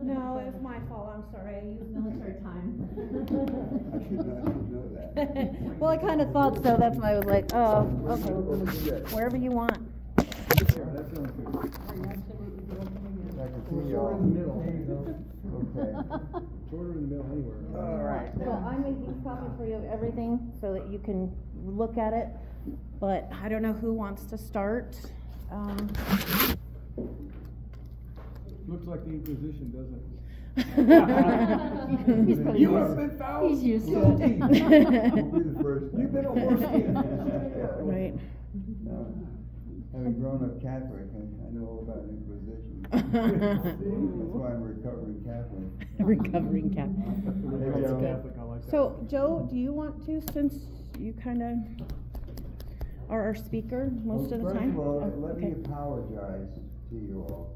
No, it was my fault. I'm sorry. I used military time. I should know that. Well, I kind of thought so. That's why I was like, oh, okay. Wherever you want. That sounds good. I can see y'all. In the middle. There you go. Okay. Shorter in the middle anywhere. All right. So I made these copies for you of everything so that you can look at it. But I don't know who wants to start. Looks like the Inquisition, doesn't it? He's probably You used- have been found. He's used to You'll it. be the first. You've been a horse thief. Right. Having grown up Catholic, I know all about Inquisition. That's why I'm a recovering Catholic. Recovering cat. Maybe That's I'll- good. I like that. So, Joe, do you want to, since you kind of are our speaker most of the time? First of all, Oh, let me okay. apologize to you all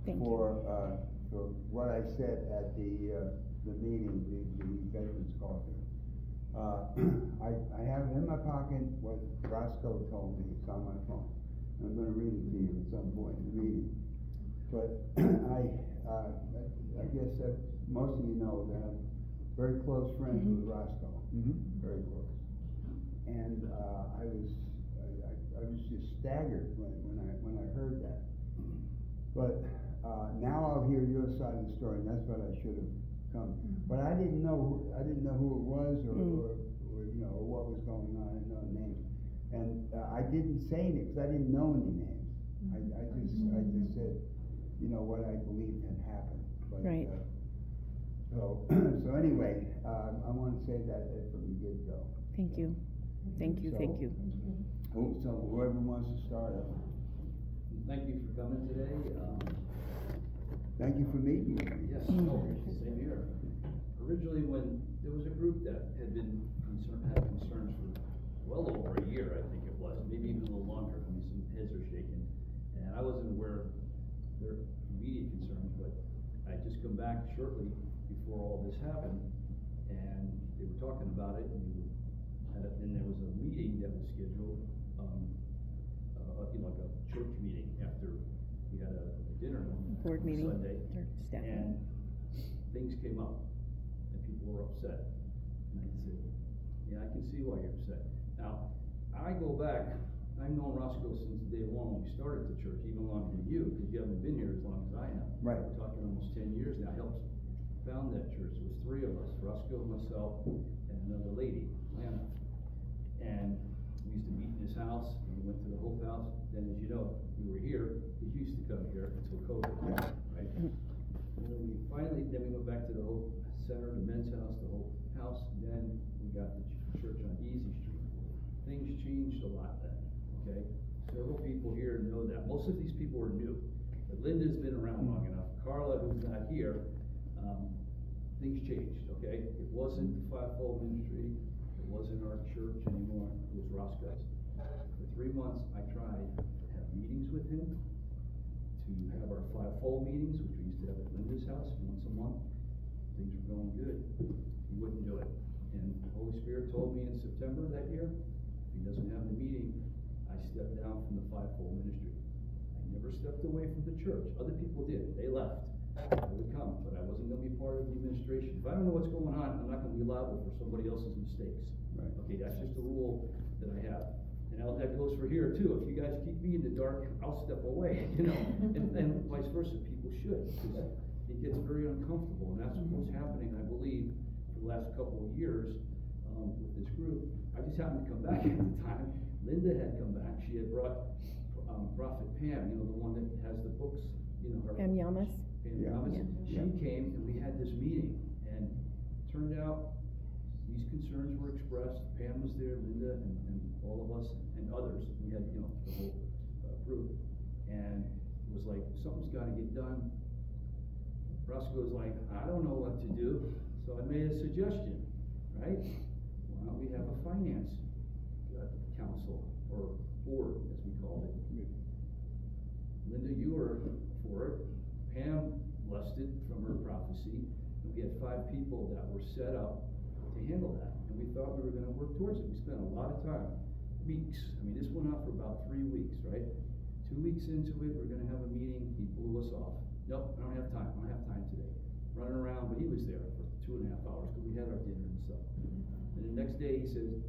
Thank you. for what I said at the meeting, the Veterans Coffee. I have in my pocket what Roscoe told me. It's on my phone. I'm going to read it to you at some point in the meeting. But I guess that most of you know that I'm very close friends with Roscoe. Very close. And I was just staggered when I heard that. But now I'll hear your side of the story, and that's what I should have come. But I didn't know who it was, or you know, what was going on. I didn't know the names, and I didn't say any because I didn't know any names. I just said, you know, what I believed had happened. But, Right. So anyway, I want to say that from the get-go. Thank you. Thank you. Thank you. So whoever wants to start. Thank you for coming today. Thank you for meeting me. Yes, same here. Originally, when there was a group that had had concerns for well over a year, I think it was, maybe even a little longer. I mean, some heads are shaking, and I wasn't aware of their immediate concerns, but I just come back shortly before all this happened, and they were talking about it, and then there was a meeting that was scheduled, like a church meeting after we had a dinner on Board meeting. Sunday, Or staff and meeting. things came up, and people were upset. And I said, yeah, I can see why you're upset. Now, I go back, I've known Roscoe since day one when we started the church, even longer than you, because you haven't been here as long as I have. Right. We're talking almost 10 years now. I helped found that church. It was three of us, Roscoe, myself, and another lady, Lana. And we used to meet in his house, and we went to the Hope House. Then, as you know, we were here, because you used to come here until COVID, right? And then we went back to the Hope Center, the men's house, the Hope House, and then we got the church on Easy Street. Things changed a lot then, okay? Several people here know that. Most of these people are new. But Linda's been around long enough. Carla, who's not here, things changed, okay? It wasn't the Fivefold Ministry. It wasn't our church anymore. It was Roscoe's. For 3 months, I tried to have meetings with him, to have our Fivefold meetings, which we used to have at Linda's house once a month. Things were going good. He wouldn't do it. And the Holy Spirit told me in September that year, if he doesn't have the meeting, I stepped down from the Fivefold Ministry. I never stepped away from the church. Other people did. They left. I would come, but I wasn't going to be part of the administration. If I don't know what's going on, I'm not going to be liable for somebody else's mistakes. Right. Okay, that's just a rule that I have. And that goes for here too. If you guys keep me in the dark, I'll step away, you know, and vice versa. People should, because it gets very uncomfortable, and that's what's happening, I believe, for the last couple of years with this group. I just happened to come back at the time. Linda had come back. She had brought Prophet Pam, you know, the one that has the books, you know, her. Pam Yamas. Pam Yeah. Yamas. Yeah. She came and we had this meeting, and it turned out these concerns were expressed. Pam was there, Linda, and all of us, and others. We had, you know, the whole group, and it was like, something's got to get done. Roscoe was like, I don't know what to do, so I made a suggestion, right? Why don't we have a finance council, or board, as we called it. Linda, you were for it. Pam blessed it from her prophecy, and we had 5 people that were set up to handle that, and we thought we were going to work towards it. We spent a lot of time weeks. I mean, this went on for about 3 weeks, right? 2 weeks into it, we're gonna have a meeting, he blew us off. Nope, I don't have time today. Running around, but he was there for 2.5 hours, because we had our dinner and stuff. And the next day, he says,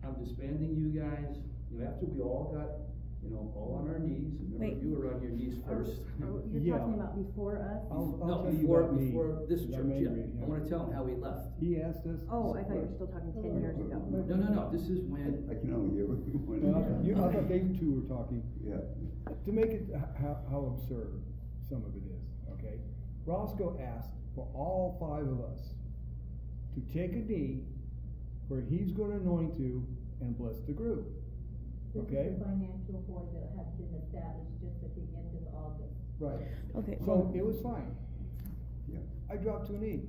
I'm disbanding you guys, you know, after we all got, you know, all on our knees, and remember, Wait. you were on your knees first. You're Yeah. talking about before us? I'll No, tell you before about me. before this I'm church, angry, yeah. I wanna tell him how he left. He asked us. Oh, I thought you were still talking 10 years ago. No, this is when, I can only hear what you want. No, I thought they two were talking. Yeah. To make it how absurd some of it is, okay? Roscoe asked for all 5 of us to take a knee where he's gonna anoint you and bless the group, okay? This is the financial board that has been established just at the end of August. Right. Okay, So well, it was fine. Yeah. I dropped to a knee.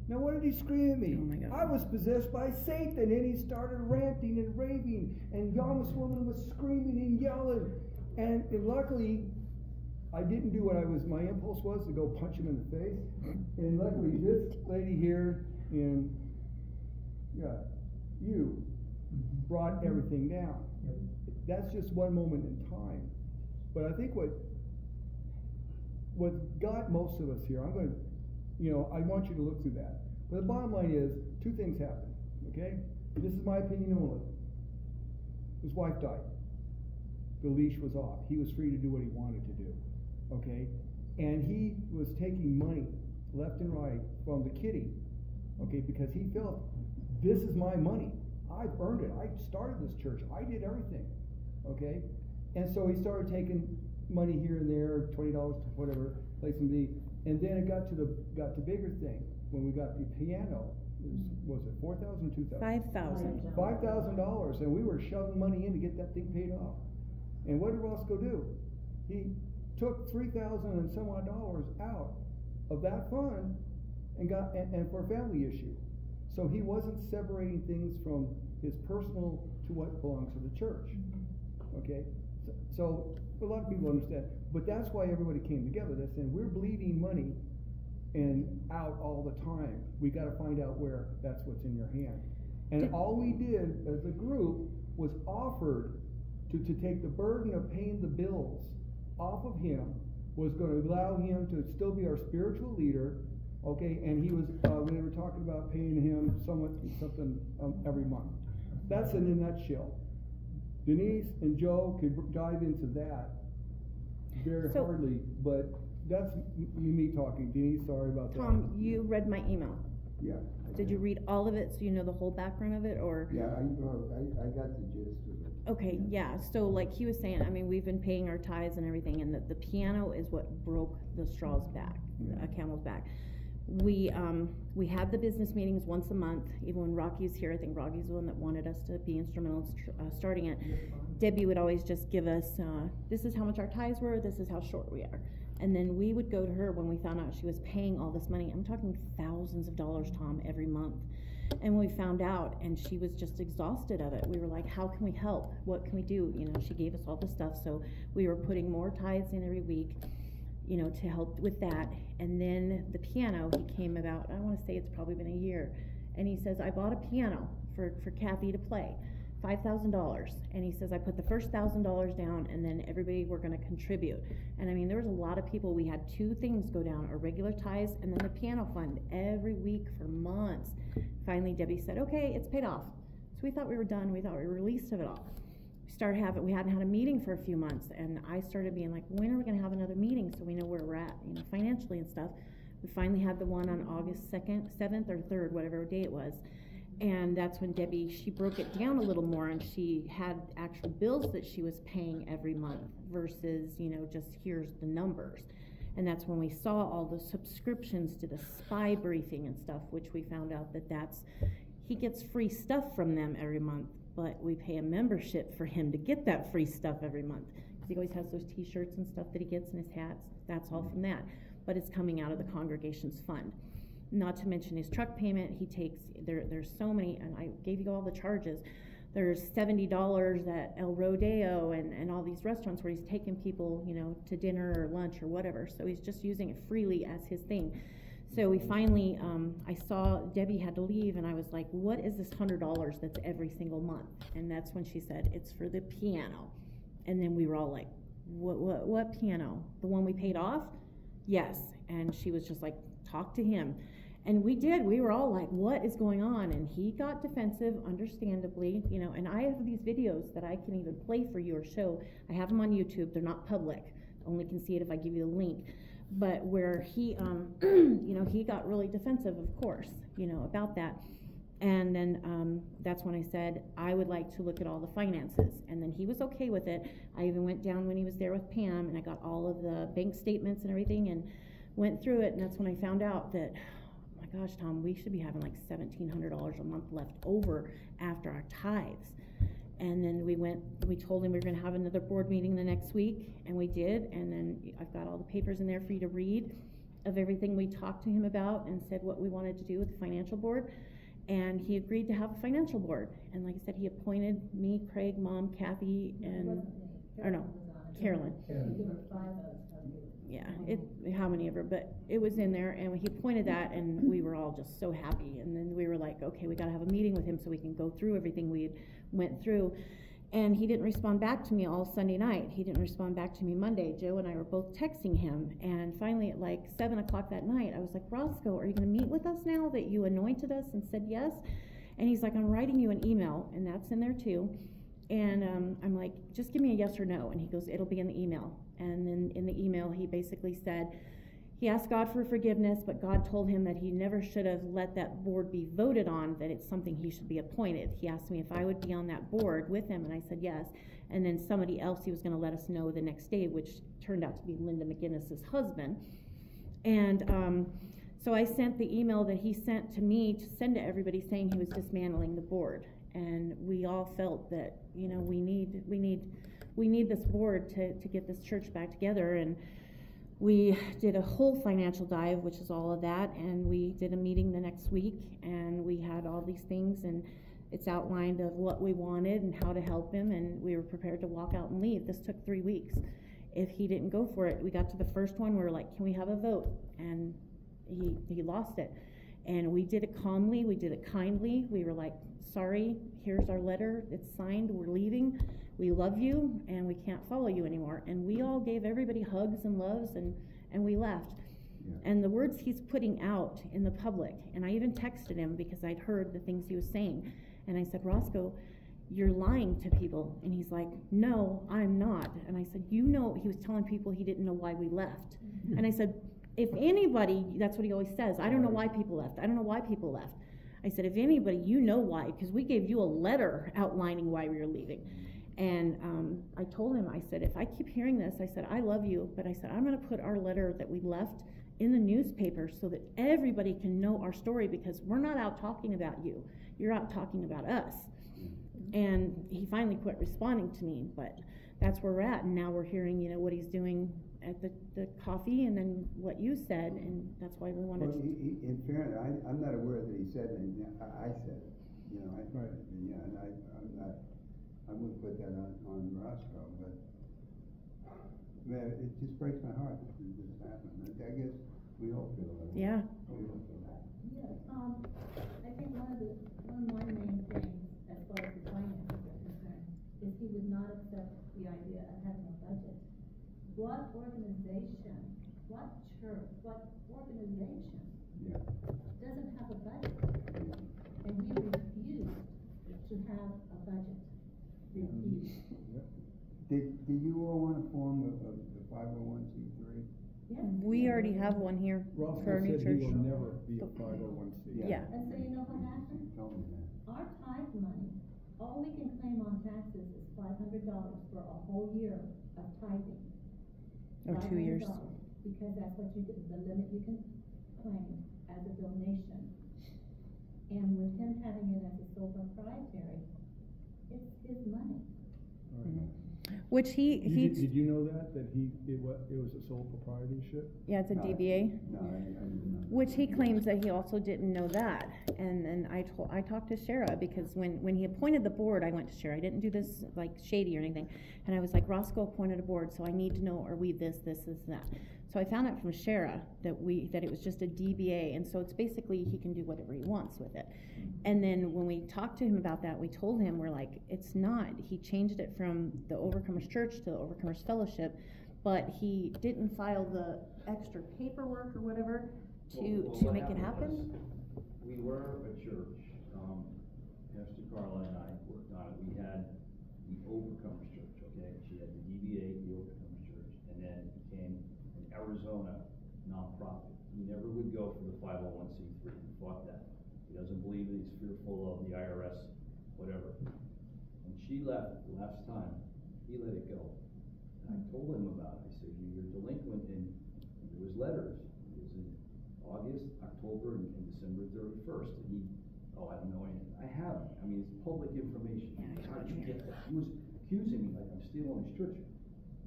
Now what did he scream at me? Oh my God. I was possessed by Satan, and he started ranting and raving, and this woman was screaming and yelling. And luckily, I didn't do what my impulse was to go punch him in the face. And luckily, this lady here and you brought everything down. That's just one moment in time. But I think what got most of us here, I want you to look through that. But the bottom line is, 2 things happened, okay? This is my opinion only. His wife died. The leash was off. He was free to do what he wanted to do, okay? And he was taking money left and right from the kitty, okay? Because he felt, this is my money. I've earned it. I started this church. I did everything, okay? And so he started taking money here and there, $20 to whatever, place and be. And then it got to bigger thing when we got the piano. Was it $4,000, $2,000? $5,000. $5,000, and we were shoving money in to get that thing paid off. And what did Roscoe do? He took $3,000 and some odd dollars out of that fund and for a family issue. So he wasn't separating things from his personal to what belongs to the church. Okay? So a lot of people understand. But that's why everybody came together. They said, we're bleeding money and out all the time. We got to find out where that's what's in your hand. And all we did as a group was offered to take the burden of paying the bills off of him, was going to allow him to still be our spiritual leader, okay? And he was, we were talking about paying him something every month. That's in a nutshell. Denise and Joe could dive into that very hardly, but that's me talking. Denise, sorry about that. Tom, you read my email. Yeah. Did you read all of it so you know the whole background of it, or? Yeah, I got the gist of it. Okay, yeah, so like he was saying, I mean, we've been paying our tithes and everything, and the piano is what broke the straw's back, a camel's back. We had the business meetings once a month, even when Rocky's here. I think Rocky's the one that wanted us to be instrumental in starting it. Debbie would always just give us, this is how much our tithes were, this is how short we are. And then we would go to her when we found out she was paying all this money. I'm talking thousands of dollars, Tom, every month. And when we found out, and she was just exhausted of it, we were like, how can we help? What can we do? You know, she gave us all the stuff, so we were putting more tithes in every week, you know, to help with that. And then the piano, he came about, I want to say it's probably been a year, and he says, I bought a piano for Kathy to play, $5,000. And he says, I put the first $1,000 down, and then everybody were going to contribute. And I mean, there was a lot of people. We had 2 things go down, our regular tithes and then the piano fund every week for months. Finally, Debbie said, okay, it's paid off. So we thought we were done. We thought we were released of it all. We hadn't had a meeting for a few months, and I started being like, when are we going to have another meeting so we know where we're at, you know, financially and stuff. We finally had the one on August 2nd, 7th or 3rd, whatever day it was. And that's when Debbie, she broke it down a little more, and she had actual bills that she was paying every month versus, you know, just here's the numbers. And that's when we saw all the subscriptions to the spy briefing and stuff, which we found out he gets free stuff from them every month, but we pay a membership for him to get that free stuff every month. Because he always has those t-shirts and stuff that he gets in his hats. That's all from that. But it's coming out of the congregation's fund. Not to mention his truck payment. He takes, there's so many, and I gave you all the charges. There's $70 at El Rodeo and all these restaurants where he's taking people, you know, to dinner or lunch or whatever. So he's just using it freely as his thing. So we finally, I saw Debbie had to leave, and I was like, what is this $100 that's every single month? And that's when she said, it's for the piano. And then we were all like, what piano? The one we paid off? Yes. And she was just like, talk to him. And we did. We were all like, what is going on? And he got defensive, understandably, you know, and I have these videos that I can even play for you or show. I have them on YouTube. They're not public. Only can see it if I give you the link. But where he, you know, he got really defensive, of course, you know, about that. And then that's when I said, I would like to look at all the finances. And then he was okay with it. I even went down when he was there with Pam, and I got all of the bank statements and everything and went through it. And that's when I found out that, oh my gosh, Tom, we should be having like $1,700 a month left over after our tithes. And then we told him we were going to have another board meeting the next week, and we did. And then I've got all the papers in there for you to read of everything we talked to him about and said what we wanted to do with the financial board. And he agreed to have a financial board. And like I said, he appointed me, Craig, Mom, Kathy, and, or no, Carolyn. Yeah, how many of her, but it was in there, and he appointed that, and we were all just so happy. And then we were like, okay, we got to have a meeting with him so we can go through everything we went through. And he didn't respond back to me all Sunday night. He didn't respond back to me Monday. Joe and I were both texting him, and finally at like 7 o'clock that night, I was like, Roscoe, are you going to meet with us now that you anointed us and said yes? And he's like, I'm writing you an email, and that's in there too. And I'm like, just give me a yes or no. And he goes, it'll be in the email. And then in the email, he basically said, he asked God for forgiveness, but God told him that he never should have let that board be voted on, that it's something he should be appointed. He asked me if I would be on that board with him, and I said yes. And then somebody else he was going to let us know the next day, which turned out to be Linda McGinnis's husband. And so I sent the email that he sent to me to send to everybody saying he was dismantling the board. And we all felt that, you know, we need this board to get this church back together. And we did a whole financial dive, which is all of that, and we did a meeting the next week, and we had all these things, and it's outlined of what we wanted and how to help him, and we were prepared to walk out and leave. This took 3 weeks. If he didn't go for it, we got to the first one, we were like, can we have a vote? And he lost it. And we did it calmly, we did it kindly. We were like, sorry, here's our letter, it's signed, we're leaving. We love you, and we can't follow you anymore. And we all gave everybody hugs and loves, and we left. Yeah. And the words he's putting out in the public, and I even texted him because I'd heard the things he was saying. And I said, Roscoe, you're lying to people. And he's like, no, I'm not. And I said, you know, he was telling people he didn't know why we left. Mm-hmm. And I said, if anybody, that's what he always says, I don't know why people left. I don't know why people left. I said, if anybody, you know why, because we gave you a letter outlining why we were leaving. And I told him, I said, if I keep hearing this, I said, I love you, but I said, I'm going to put our letter that we left in the newspaper so that everybody can know our story, because we're not out talking about you. You're out talking about us. And he finally quit responding to me, but that's where we're at. And now we're hearing, you know, what he's doing at the coffee, and then what you said, and that's why we wanted to. In fairness, I'm not aware that he said anything. I said it. You know, right. Yeah, and I'm not. I wouldn't put that on Roscoe, but man, it just breaks my heart that this happened. I guess we all feel that. Yeah. We all feel that. Yeah, I think one of my main things as far as the finances are concerned is he would not accept the idea of having a budget. What organization, what church, what organization doesn't have a budget? And he refused to have a budget. Did you all want to form the 501c3? Yes. We already have one here Roscoe for our new said church. he will never be a 501c. Yeah. And so you know what happened? You told me that. Our tithe money, all we can claim on taxes is $500 for a whole year of tithing. Or 2 years. Because that's what the limit you can claim as a donation. And with him having it as a sole proprietary, it's his money. Mm-hmm. Which Did you know that it was a sole proprietorship? Yeah, it's a DBA. No, I didn't know. Which he claims that he also didn't know that. And then I talked to Shara, because when he appointed the board, I went to Shara. I didn't do this like shady or anything. And I was like, Roscoe appointed a board, so I need to know, are we this, and that. So I found out from Shara that it was just a DBA, and so it's basically he can do whatever he wants with it. And then when we talked to him about that, we told him, we're like, it's not. He changed it from the Overcomers Church to the Overcomers Fellowship, but he didn't file the extra paperwork or whatever to what make it happened happen. was, we were a church, Pastor Carla and I worked on it. We had the Overcomers Church, okay? She had the DBA, the Overcomers Church, and then it became an Arizona nonprofit. He never would go for the 501c3. He fought that. He doesn't believe it. He's fearful of the IRS, whatever. When she left the last time, he let it go. And I told him about it. I said, you're delinquent, and there was letters. It was in August, October, and December 31st. And he, I don't know anything. I haven't. I mean, it's public information. How did you get that? He was accusing me like I'm stealing his church.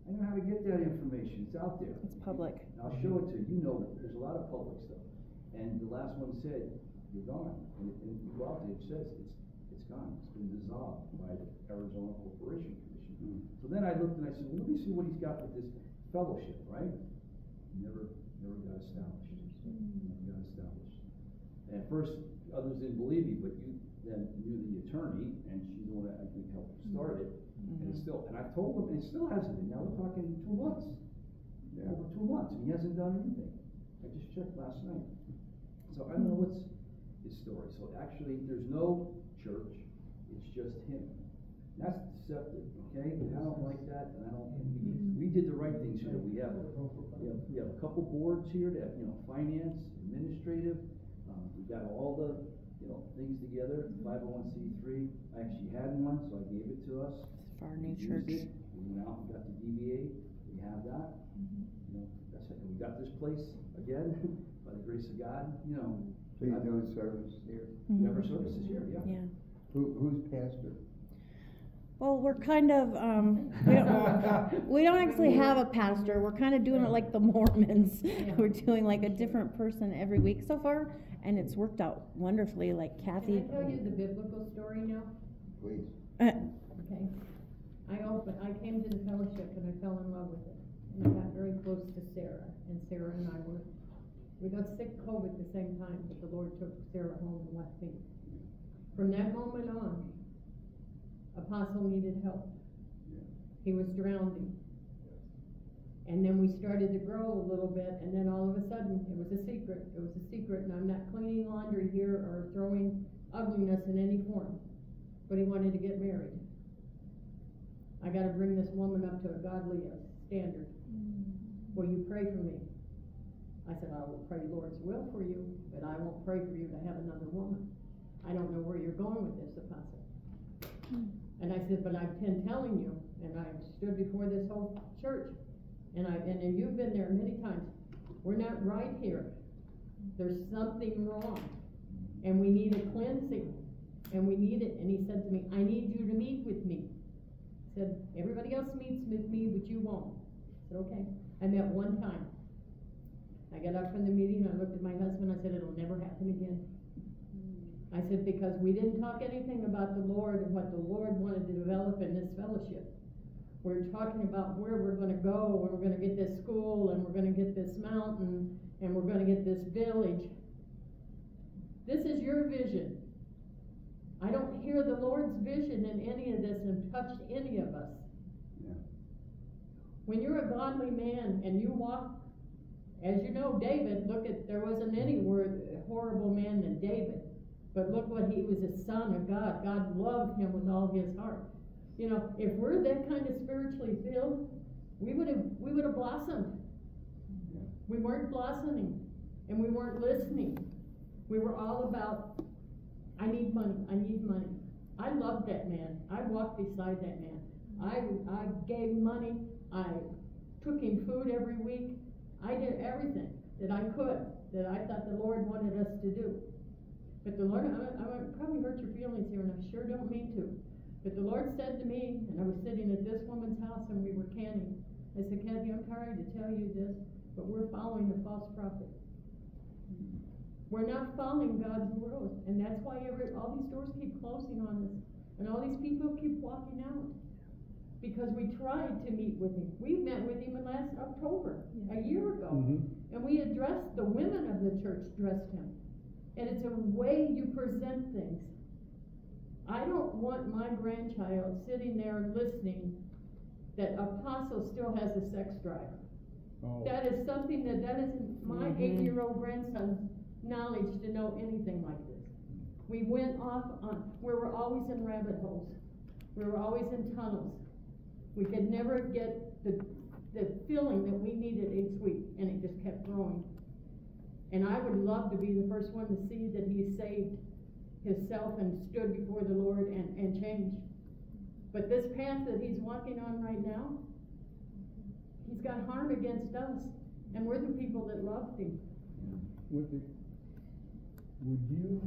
I know how to get that information. It's out there. It's public. And I'll show it to you. You know, there's a lot of public stuff. And the last one said, you're gone. And you go out there, it says it's gone. It's been dissolved by the Arizona Corporation Commission. So then I looked and I said, well, let me see what he's got with this fellowship, right? Never got established. Never got established. And at first, others didn't believe me, but you then knew the attorney, and she's the one that I think helped start it. And it's still, and I've told him, and it still hasn't been. Now we're talking 2 months. Yeah. Over 2 months, and he hasn't done anything. I just checked last night. So I don't know what's his story. So actually, there's no church. It's just him. That's deceptive, okay? I don't like that, and I don't. We did the right things here. We have a couple boards here that, finance, administrative. We got all the things together. 501c3. I actually had one, so I gave it to us. For our new We church. used it. We went out and got the DBA. We have that. That's it. We got this place again by the grace of God. So you're doing service here? We have our services here. Yeah. Yeah. Who's pastor? Well, we're kind of, we don't actually have a pastor. We're kind of doing it like the Mormons. We're doing like a different person every week so far, and it's worked out wonderfully. Like Kathy. Can I tell you the biblical story now? Please. Okay. I came to the fellowship and I fell in love with it. And I got very close to Sarah, and Sarah and I we got sick COVID at the same time, but the Lord took Sarah home and left me. From that moment on, Apostle needed help. He was drowning. And then we started to grow a little bit, and then all of a sudden, it was a secret. It was a secret, and I'm not cleaning laundry here or throwing ugliness in any form. But he wanted to get married. I got to bring this woman up to a godly standard. Will you pray for me? I said, I will pray Lord's will for you, but I won't pray for you to have another woman. I don't know where you're going with this, Apostle. And I said, but I've been telling you, and I stood before this whole church, and you've been there many times. We're not right here. There's something wrong, and we need a cleansing, and we need it. And he said to me, I need you to meet with me. He said, everybody else meets with me, but you won't. I said, okay. I met one time. I got up from the meeting, I looked at my husband, I said, it'll never happen again. I said, because we didn't talk anything about the Lord and what the Lord wanted to develop in this fellowship. We're talking about where we're going to go, and we're going to get this school, and we're going to get this mountain, and we're going to get this village. This is your vision. I don't hear the Lord's vision in any of this and touched any of us. Yeah. When you're a godly man and you walk, as you know, David, there wasn't any horrible man than David. But look what he was, a son of God. God loved him with all his heart. If we're that kind of spiritually filled, we would have blossomed. Yeah. We weren't blossoming, and we weren't listening. We were all about, I need money, I need money. I loved that man. I walked beside that man. I gave money. I took him food every week. I did everything that I could, that I thought the Lord wanted us to do. But the Lord, I probably hurt your feelings here, and I sure don't mean to. But the Lord said to me, and I was sitting at this woman's house, and we were canning. I said, Kathy, I'm sorry to tell you this, but we're following a false prophet. We're not following God's rules, and that's why all these doors keep closing on us, and all these people keep walking out. because we tried to meet with him. We met with him in last October, a year ago. Mm-hmm. And we addressed, the women of the church dressed him. And it's a way you present things. I don't want my grandchild sitting there listening that Apostle still has a sex drive. Oh. That is something that isn't my 8-year-old grandson's knowledge to know anything like this. We went off on, we were always in rabbit holes. We were always in tunnels. We could never get the feeling that we needed each week, and it just kept growing. And I would love to be the first one to see that he saved himself and stood before the Lord and changed. But this path that he's walking on right now, he's got harm against us, and we're the people that loved him. Would you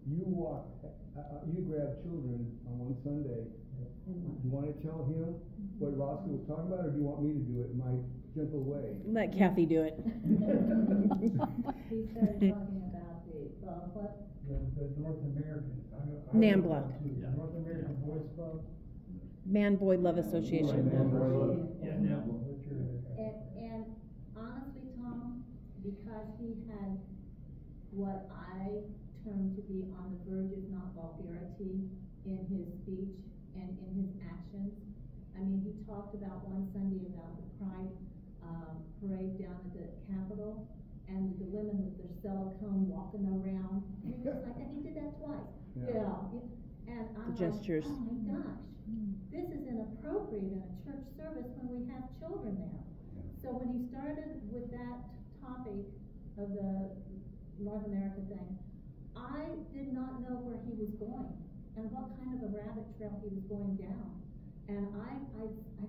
walk, you grab children on one Sunday, you wanna tell him what Roscoe was talking about, or do you want me to do it in my gentle way? Let Kathy do it. He started talking about what? The North American. NAMBLA. The North American Boys Club. Man-Boy Love Association. Yeah, NAMBLA. And honestly, Tom, because he had what I term to be on the verge of not vulgarity in his speech and in his actions. I mean, he talked about one Sunday about the Pride parade down at the Capitol, and the women with their silicone walking around. And he was like, and he did that twice. Yeah. And I'm The gestures. like, oh my gosh, this is inappropriate in a church service when we have children there. So when he started with that topic of the North America thing, I did not know where he was going and what kind of a rabbit trail he was going down. And I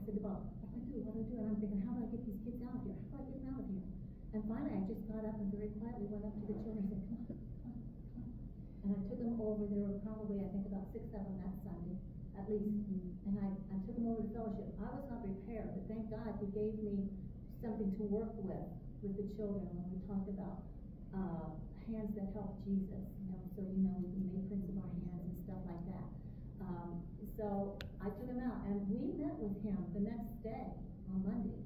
said, well, what do I do? And I'm thinking, how do I get these kids out of here? How do I get them out of here? And finally, I just got up and very quietly went up to the children and said, come on, come on, come on. And I took them over. There were probably, I think, about 6 of them that Sunday, at least. And I took them over to fellowship. I was not prepared, but thank God he gave me something to work with the children when we talked about hands that help Jesus. You know, so we made prints of our hands and stuff like that. So I took him out, and we met with him the next day on Monday,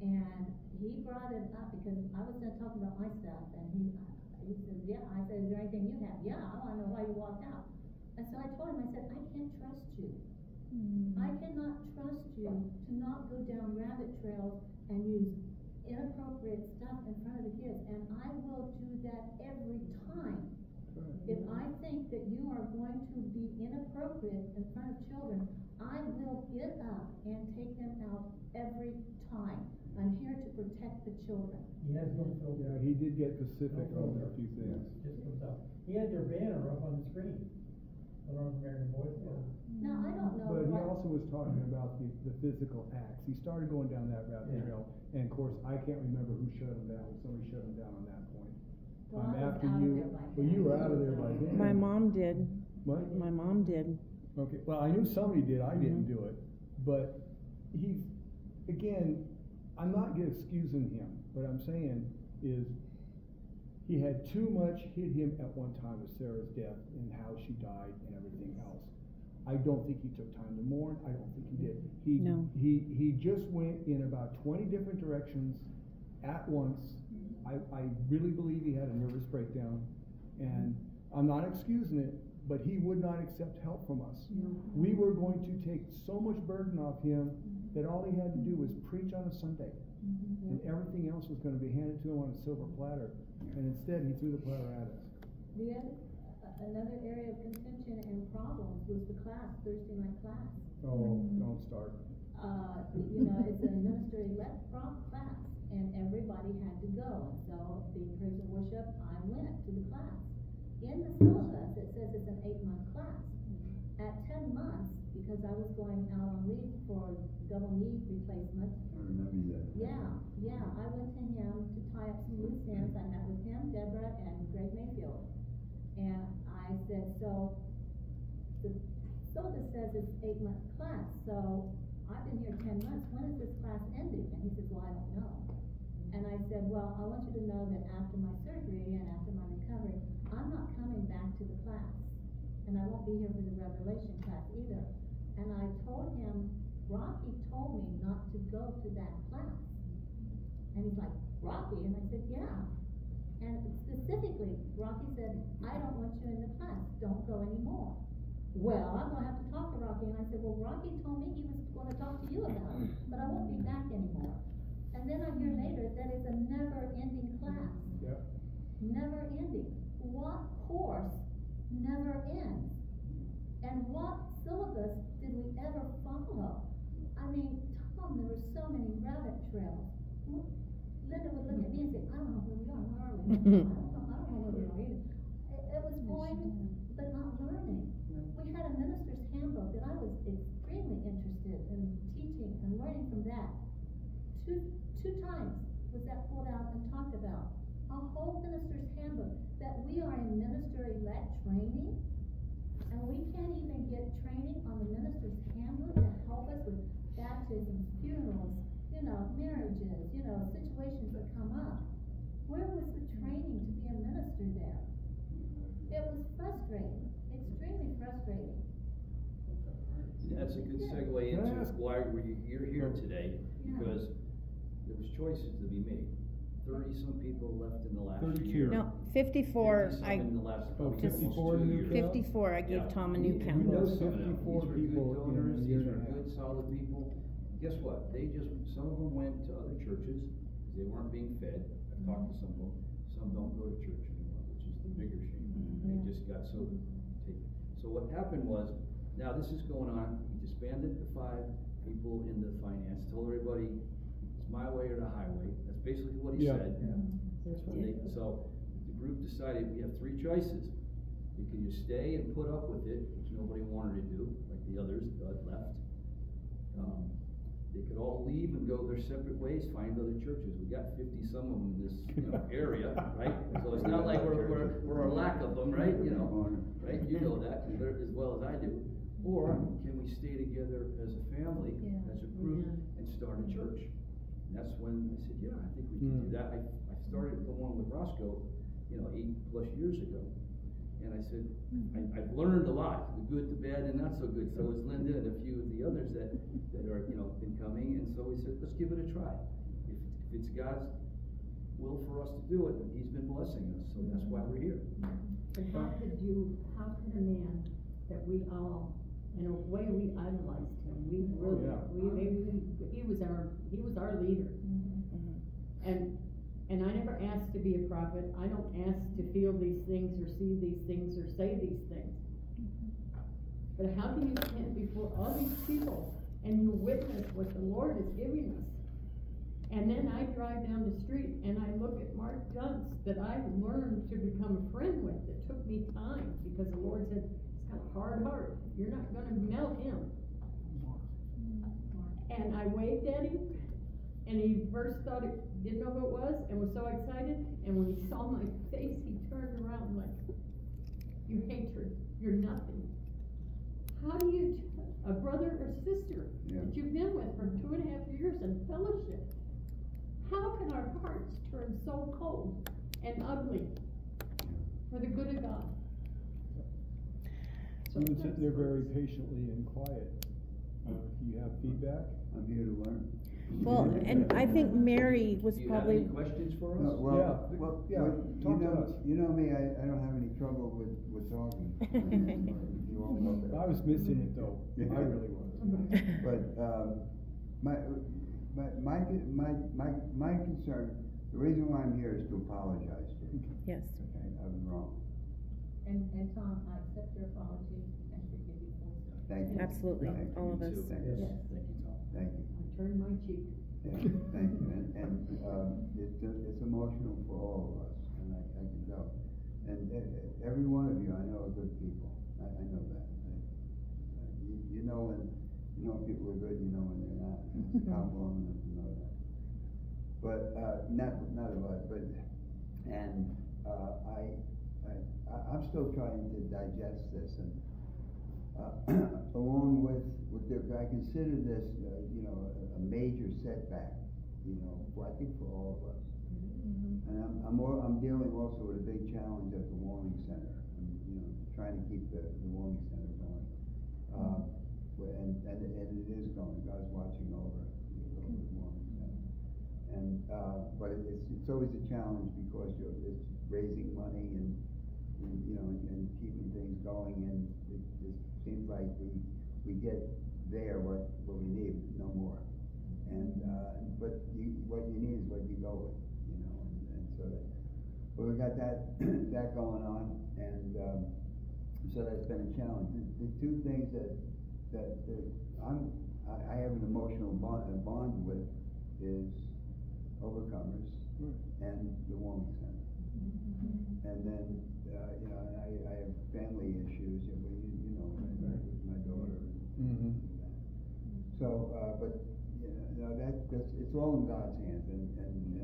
and he brought it up because I was going to talk about my stuff, and he said, yeah. I said, is there anything you have? Yeah, I want to know why you walked out. And so I told him, I said, I can't trust you. I cannot trust you to not go down rabbit trails and use inappropriate stuff in front of the kids, and I will do that every time. If I think that you are going to be inappropriate in front of children, I will get up and take them out every time. I'm here to protect the children. He has no filter. Yeah, he did get specific on a few things. Just comes out. He had their banner up on the screen. The North American Boys Club. Now, I don't know But he what. also was talking about the physical acts. He started going down that rabbit trail, and of course, I can't remember who shut him down. Somebody shut him down on that point. Well, I was After out of you, there by well, then. you were out of there by then. My mom did. What? My mom did. Okay, well, I knew somebody did, I didn't do it, but he's, again, I'm not excusing him, what I'm saying is, he had too much hit him at one time with Sarah's death and how she died and everything else. I don't think he took time to mourn, I don't think he did. No. He just went in about 20 different directions at once. I really believe he had a nervous breakdown, and I'm not excusing it, but he would not accept help from us. We were going to take so much burden off him that all he had to do was preach on a Sunday, and everything else was going to be handed to him on a silver platter, and instead he threw the platter at us. Another area of contention and problems was the class, Thursday night class. Oh, don't start. It's an administrative class, and everybody had to go. And so, being praise and worship, I went to the class. In the syllabus, it says it's an 8-month class. At 10 months, because I was going out on leave for double knee replacement. I remember that. Yeah, I went to him to tie up some loose ends. I met with him, Deborah, and Greg Mayfield. And I said, so the syllabus says it's 8-month class, so I've been here 10 months, when is this class ending? And he said, well, I don't know. And I said, well, I want you to know that after my surgery and after my recovery, I'm not coming back to the class. And I won't be here for the Revelation class either. And I told him, Rocky told me not to go to that class. And he's like, Rocky? And I said, yeah. And specifically, Rocky said, I don't want you in the class, don't go anymore. Well, I'm gonna have to talk to Rocky, and I said, well, Rocky told me he was gonna talk to you about it, but I won't be back anymore. And then I hear later that it's a never-ending class. Yep. Never ending. What course never ends? And what syllabus did we ever follow? I mean, Tom, there were so many rabbit trails. Linda would look at me and say, I don't know where we are, where are we? I don't know where we are either. It was going, but not learning. We had a minister's handbook that I was extremely interested in teaching and learning from that. Two times was that pulled out and talked about. A whole minister's handbook, that we are in minister-elect training, and we can't even get training on the minister's handbook to help us with baptisms, funerals, marriages, situations that come up. Where was the training to be a minister there? It was frustrating, extremely frustrating. That's a good segue Can I into ask- why you're here today, Yeah. because there was choices to be made. 30-some people left in the last 32. year. No, 54, 50-some I, in the last Oh, almost 54 2 in the years. new count? 54, I gave Yeah. Tom a new We count. know Those some of them. 54 These were people good in a donors, year these and were a half. good, solid people. Guess what? Some of them went to other churches, because they weren't being fed. I've talked to some of them. Some don't go to church anymore, which is the bigger shame. They just got so taken. So what happened was, now this is going on, we disbanded the 5 people in the finance, told everybody, it's my way or the highway. That's basically what he Yeah. said. So the group decided we have 3 choices. You can just stay and put up with it, which nobody wanted to do, like the others that left. They could all leave and go their separate ways, find other churches. We got 50-some of them in this area, right? So it's not like we're a lack of them, right? Right? You know that as well as I do. Or can we stay together as a family, as a group, and start a church? And that's when I said, yeah, I think we can do that. I started the one with Roscoe, 8+ years ago. And I said, I've learned a lot, the good, the bad, and not so good. So is Linda and a few of the others that are, been coming. And so we said, let's give it a try. If it's God's will for us to do it, and He's been blessing us, so that's why we're here. But how could a man that we all, in a way, we idolized him, we really, he was our leader. And I never asked to be a prophet. I don't ask to feel these things or see these things or say these things. But how do you stand before all these people and you witness what the Lord is giving us? And then I drive down the street and I look at Mark Dunst that I learned to become a friend with. It took me time because the Lord said, he's got a hard heart. You're not going to melt him. And I waved at him. And he first thought didn't know who it was, and was so excited. And when he saw my face, he turned around like, "You hatred, you're nothing." How do you, a brother or sister that you've been with for 2.5 years in fellowship, how can our hearts turn so cold and ugly for the good of God? You've been sitting there very patiently and quiet. You have feedback? I'm here to learn. Well, and I think Mary was Do you have probably, any questions for us? No, well, Yeah, talk to us. You know me, I don't have any trouble with talking. You all know that. I was missing it though. I really was. But, my concern, the reason why I'm here is to apologize to you. yes. Okay, I was wrong. And Tom, I accept your apology and forgive you for it. Thank you. Absolutely, Thank you. all of Me us. too. Thank you. Yes. Thank you, Tom. Thank you. I turned my cheek. Thank you. It's emotional for all of us, and I can tell. And every one of you, I know are good people. I know that. You know when people are good, you know when they're not. It's long enough to know that. But not a lot. But I'm still trying to digest this, and along with I consider this a major setback, I think for all of us. And I'm dealing also with a big challenge at the Warming Center. I'm trying to keep the Warming Center going. And going, God's watching over Wilmington. And, but it's always a challenge because it's raising money and, you know, and keeping things going, and it seems like we get there what we need, no more. And, but what you need is what you go with, you know, and so that, but we got that, that going on, and, so that's been a challenge. The two things that I have an emotional bond with is Overcomers and the Warming Center. And then, you know, I have family issues, you know, with my daughter. So, but, you know, it's all in God's hands, and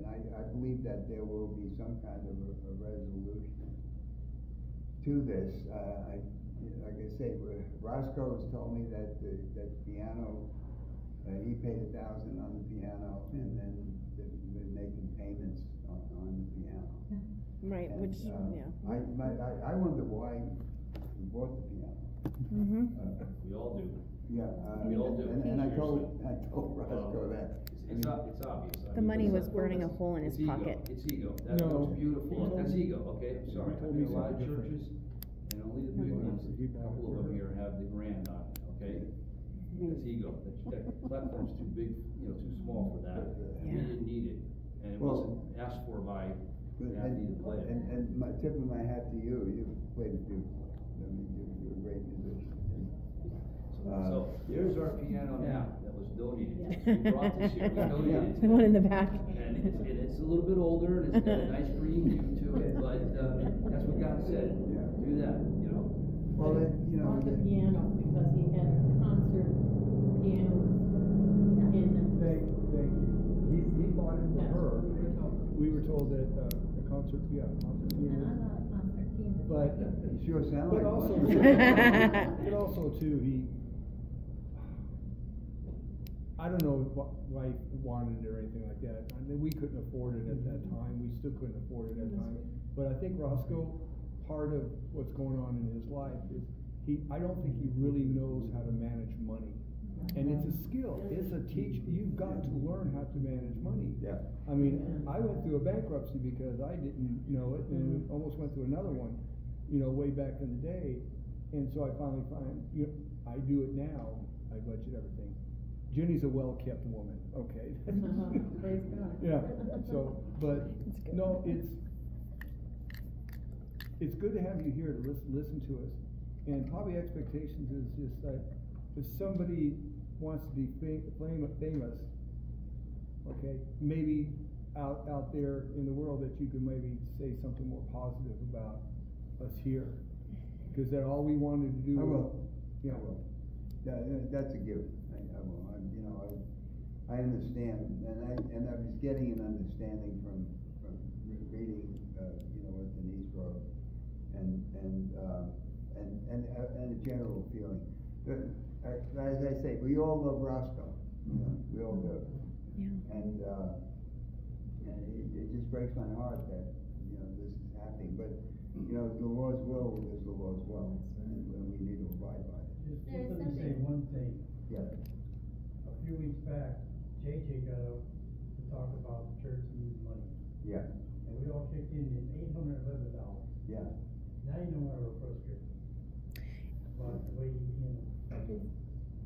I believe that there will be some kind of a resolution to this. Like I say, Roscoe has told me that that piano, he paid $1,000 on the piano, and then they're making payments on the piano. Right, And, which, yeah. I wonder why he bought the piano. We all do. Yeah, We all do. and I told Roscoe that. It's obvious. I The mean, money it's was not burning a purpose. hole in his It's ego. pocket. It's ego. That No. looks beautiful. That's ego, okay? I'm sorry. He told I've me been in a lot of something different. churches, and only the big ones, a couple of them here have the grand on it, okay? That's ego. That platform's too big, you know, too small for that. We Yeah. didn't need it, and it Well- wasn't asked for by the athlete to play it. And my tip of my hat to you, you played it beautifully. I mean, you're a great musician. So here's our piano now that was donated. We brought this here, we donated. The one in the back. And it's a little bit older, and it's got a nice green hue to it, but, that's what God said. Yeah. Do that, you know? Well, you know. Bought the piano because he had a concert pianist in the. Thank you. He bought it for That's her. what we were told. We were told that, a concert And I'm pianist. not a concert pianist. But, You sure sound but like also, one. but also too, I don't know if wife wanted it or anything like that. I mean, we couldn't afford it at that time. We still couldn't afford it at that time. But I think Roscoe, part of what's going on in his life is I don't think he really knows how to manage money. And it's a skill. It's a you've got to learn how to manage money. Yeah. I mean, I went through a bankruptcy because I didn't know it, and almost went through another one, you know, way back in the day. And so I finally you know, I do it now. I budget everything. Jenny's a well-kept woman, okay? Praise God. Yeah, so, but, no, it's good to have you here to listen to us. And probably expectations is just that if somebody wants to be famous, okay, maybe out there in the world that you can maybe say something more positive about us here. Because that all we wanted to do. I will. Yeah. I will. That's a given. I will. You know, I understand, and I was getting an understanding from reading, you know, what Denise wrote, and a general feeling. As I say, we all love Roscoe. You know, we all do. Yeah. And it just breaks my heart that, you know, this is happening. But, you know, the Lord's will is the Lord's will, and we need to abide by it. Just There's let me say something- one thing. Yeah. A few weeks back, JJ got up to talk about the church needs money. Yeah. And we all kicked in $811. Yeah. Now you know why we're frustrated. About the way he handled it.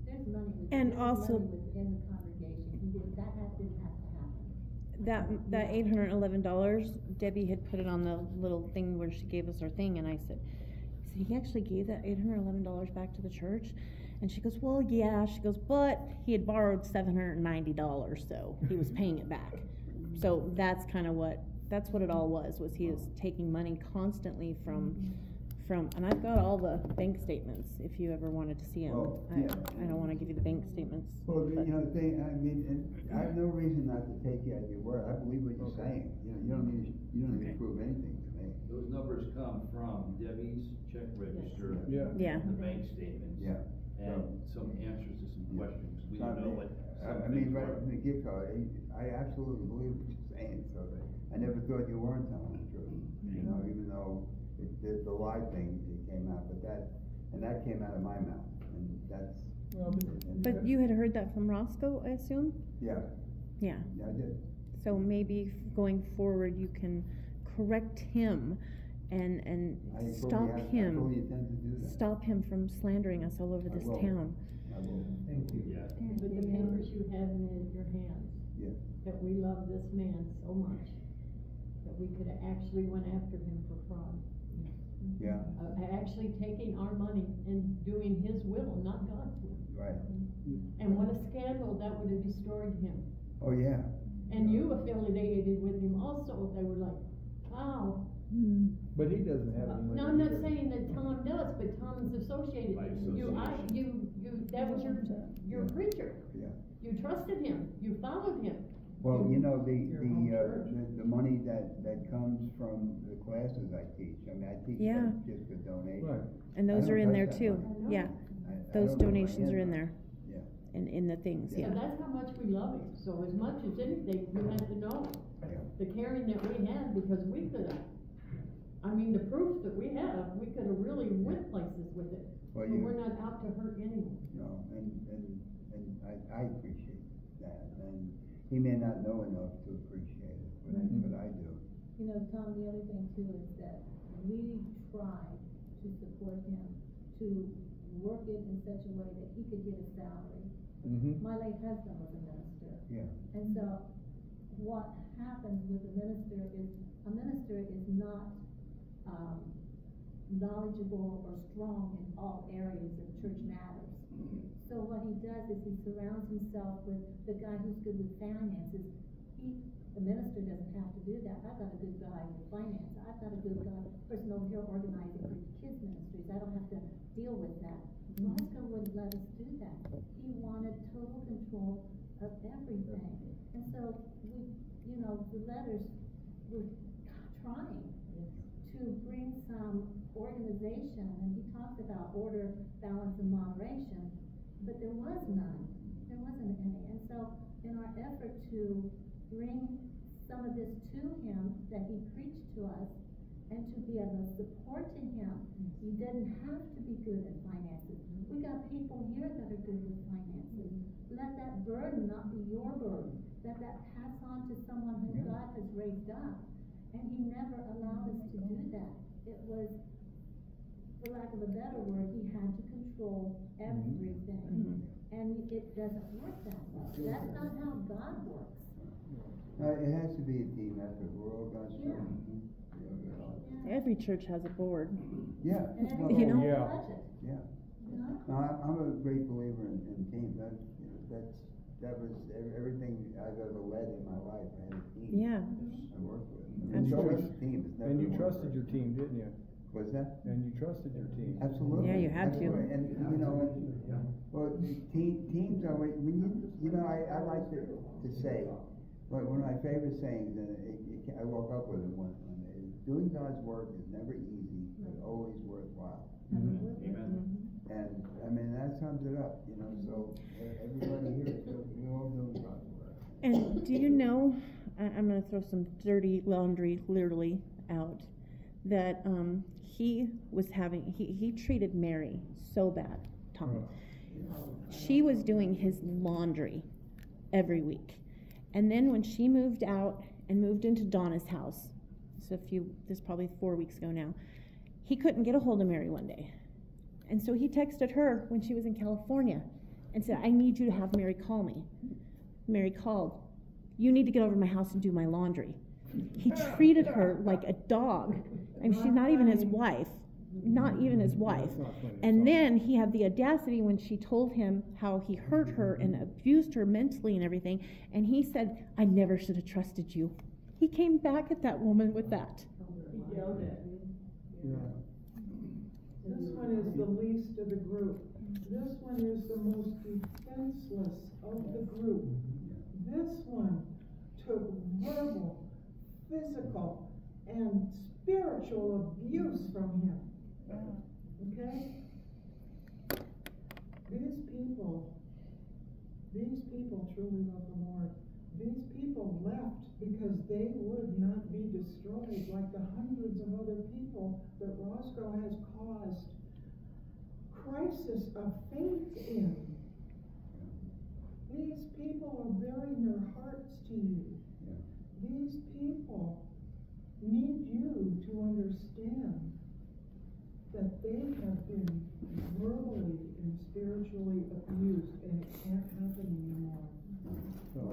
There's money And there's also- money within the congregation, didn't have to happen. That $811, Debbie had put it on the little thing where she gave us our thing, and I said, he actually gave that $811 back to the church? And she goes, well, yeah. She goes, but he had borrowed $790, so he was paying it back. So that's kind of what it all was he was taking money constantly from, and I've got all the bank statements, if you ever wanted to see them. Oh, yeah. I don't wanna give you the bank statements. Well, but- you know, I mean, and I have no reason not to take you at your word. I believe what you're saying. You know, you don't need Okay. to prove anything to me. Those numbers come from Debbie's check register. Yeah. Yeah. The bank statements. Yeah. And some answers to some questions, we Not didn't know me. what. I some mean, things right were. from the get-go, I absolutely believe what you're saying, so that I never thought you weren't telling the truth. You know, even though the lie thing, it came out, but that came out of my mouth, and that's Well, But you had heard that from Roscoe, I assume? Yeah, Yeah. I did. So maybe going forward, you can correct him and I stop fully him. intend to do that. Stop him from slandering us all over I this will. town. I will. Thank you. Yeah. With the papers you have in your hands, Yeah. that we love this man so much, that we could actually went after him for fraud. Yeah, Actually taking our money and doing his will, not God's will. right. And what a scandal that would have destroyed him. Oh, yeah. And you affiliated with him also, they were like, wow. But he doesn't have any money. No, I'm not either. saying that Tom does, but Tom is associated. By You, that was your preacher. Yeah. You trusted him, you followed him. Well, you know, Your home church. the money that comes from the classes I teach, I mean, I teach Yeah. them just a donation. Right. And those I are don't in there touch that too. money. Yeah, I those don't put my donations hands are in on it. there, Yeah, in the things, So yeah. that's how much we love him, so as much as anything, you have to know yeah. the caring that we had, because we could've, I mean, the proof that we have, we could've really went places with it. Well, But you- we're not out to hurt anyone. No, and I appreciate that, and he may not know enough to appreciate it, but I do. You know, Tom, the other thing too is that we tried to support him, to work it in such a way that he could get a salary. Mm-hmm. My late husband was a minister, Yeah, and so what happens with a minister is not, knowledgeable or strong in all areas of church matters. So what he does is he surrounds himself with the guy who's good with finances. The minister doesn't have to do that. I've got a good guy with finance. I've got a good person over here organizing for kids ministries. I don't have to deal with that. Roscoe wouldn't let us do that. He wanted total control of everything. And so we, the letters were trying to bring some organization, and he talked about order, balance, and moderation, but there was none. There wasn't any. And so in our effort to bring some of this to him that he preached to us, and to be able to support to him, you didn't have to be good at finances. We got people here that are good with finances. Let that burden not be your burden. Let that pass on to someone who God has raised up. And he never allowed us to do that. It was, for lack of a better word, he had to control everything. And it doesn't work that way. That's not how God works. it has to be a team effort, we're all God's children. Every church has a board. Yeah. And well, You know? Yeah. budget. Yeah. You know? No, I'm a great believer in teams. That was everything I've ever led in my life. I had a team. Yeah. I worked with. And It's you always trust- a team. It's never And you one trusted person. your team, didn't you? What's that? And you trusted your team. Absolutely. Yeah, you had to. Absolutely. And well, teams are when I like to say, one of my favorite sayings, and I woke up with it one day. Doing God's work is never easy, but always worthwhile. Amen. And I mean that sums it up. So everybody here, we're all doing God's work. And do you know, I'm gonna throw some dirty laundry literally out, that he treated Mary so bad, Tom. She was doing his laundry every week. And then when she moved out and moved into Donna's house, this is probably 4 weeks ago now, he couldn't get a hold of Mary one day. And so he texted her when she was in California and said, I need you to have Mary call me. Mary called. You need to get over to my house and do my laundry. He treated her like a dog. I mean, she's not even his wife. Not even his wife. And then he had the audacity when she told him how he hurt her and abused her mentally and everything, and he said, I never should have trusted you. He came back at that woman with that. He yelled at me. This one is the least of the group. This one is the most defenseless of the group. This one took verbal, physical, and spiritual abuse from him. Okay? These people truly love the Lord. These people left because they would not be destroyed like the hundreds of other people that Roscoe has caused crisis of faith in. these people are bearing their hearts to you. Yeah. These people need you to understand that they have been verbally and spiritually abused, and it can't happen anymore.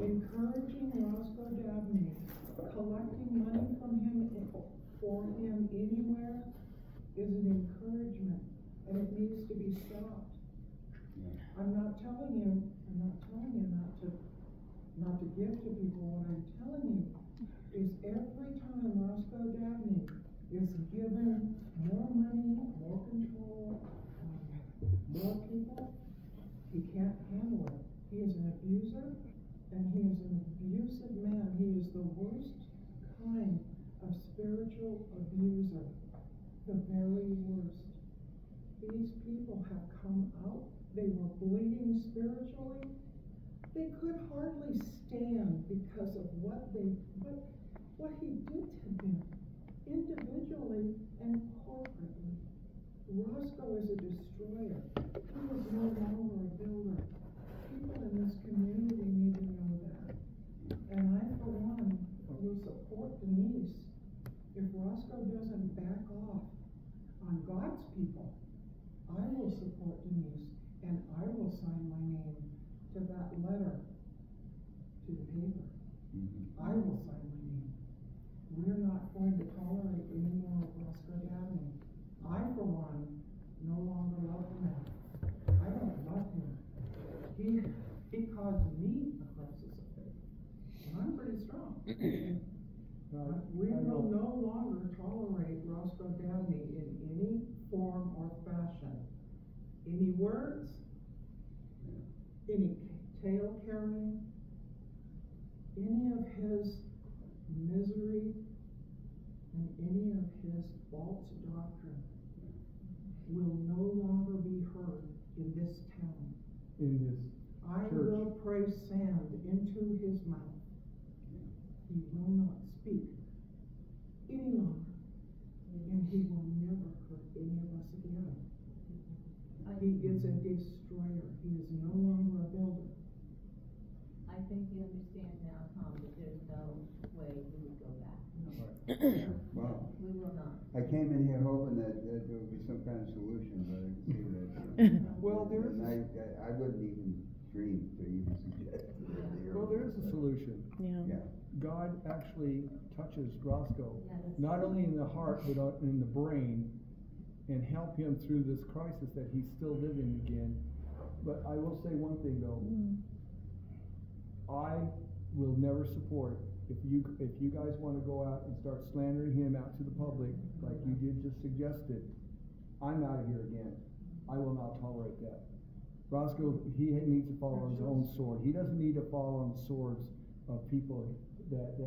Encouraging Roscoe Dabney, collecting money from him for him anywhere is an encouragement, and it needs to be stopped. Yeah. I'm not telling you not to give to people. What I'm telling you is every time Roscoe Dabney is given more money, more control, more people, he can't handle it. He is an abuser, and he is an abusive man. He is the worst kind of spiritual abuser, the very worst. These people have come out. They were bleeding spiritually. They could hardly stand because of what he did to them, individually and corporately. Roscoe is a destroyer. He is no longer a builder. People in this community need to know that. And I, for one, will support Denise. If Roscoe doesn't back off on God's people, I will support Denise, and I will sign my name to that letter to the paper. I will sign my name. We're not going to tolerate any more of Roscoe Dabney. I, for one, no longer love the man. I don't love him. He caused me a crisis of faith. And I'm pretty strong. We will no longer tolerate Roscoe Dabney in any form or fashion. Any words, any tale carrying, any of his misery, and any of his false doctrine will no longer be heard in this town. In this I church. will pray sand into his mouth. He will not speak any longer, and he will never hurt any of us again. He is a destroyer. He is no longer a builder. I think you understand now, Tom, that there's no way we would go back. Well, We will not. I came in here hoping that there would be some kind of solution, but I can see that. Well, there is. I wouldn't even dream to even suggest that. Well, there is a solution. Yeah. God actually touches Roscoe, Yeah, that's not true. only in the heart, but in the brain, and help him through this crisis that he's still living again. But I will say one thing though, I will never support, if you guys wanna go out and start slandering him out to the public, like you did just suggested, I'm out of here again. I will not tolerate that. Roscoe, he needs to fall on his own sword. He doesn't need to fall on the swords of people that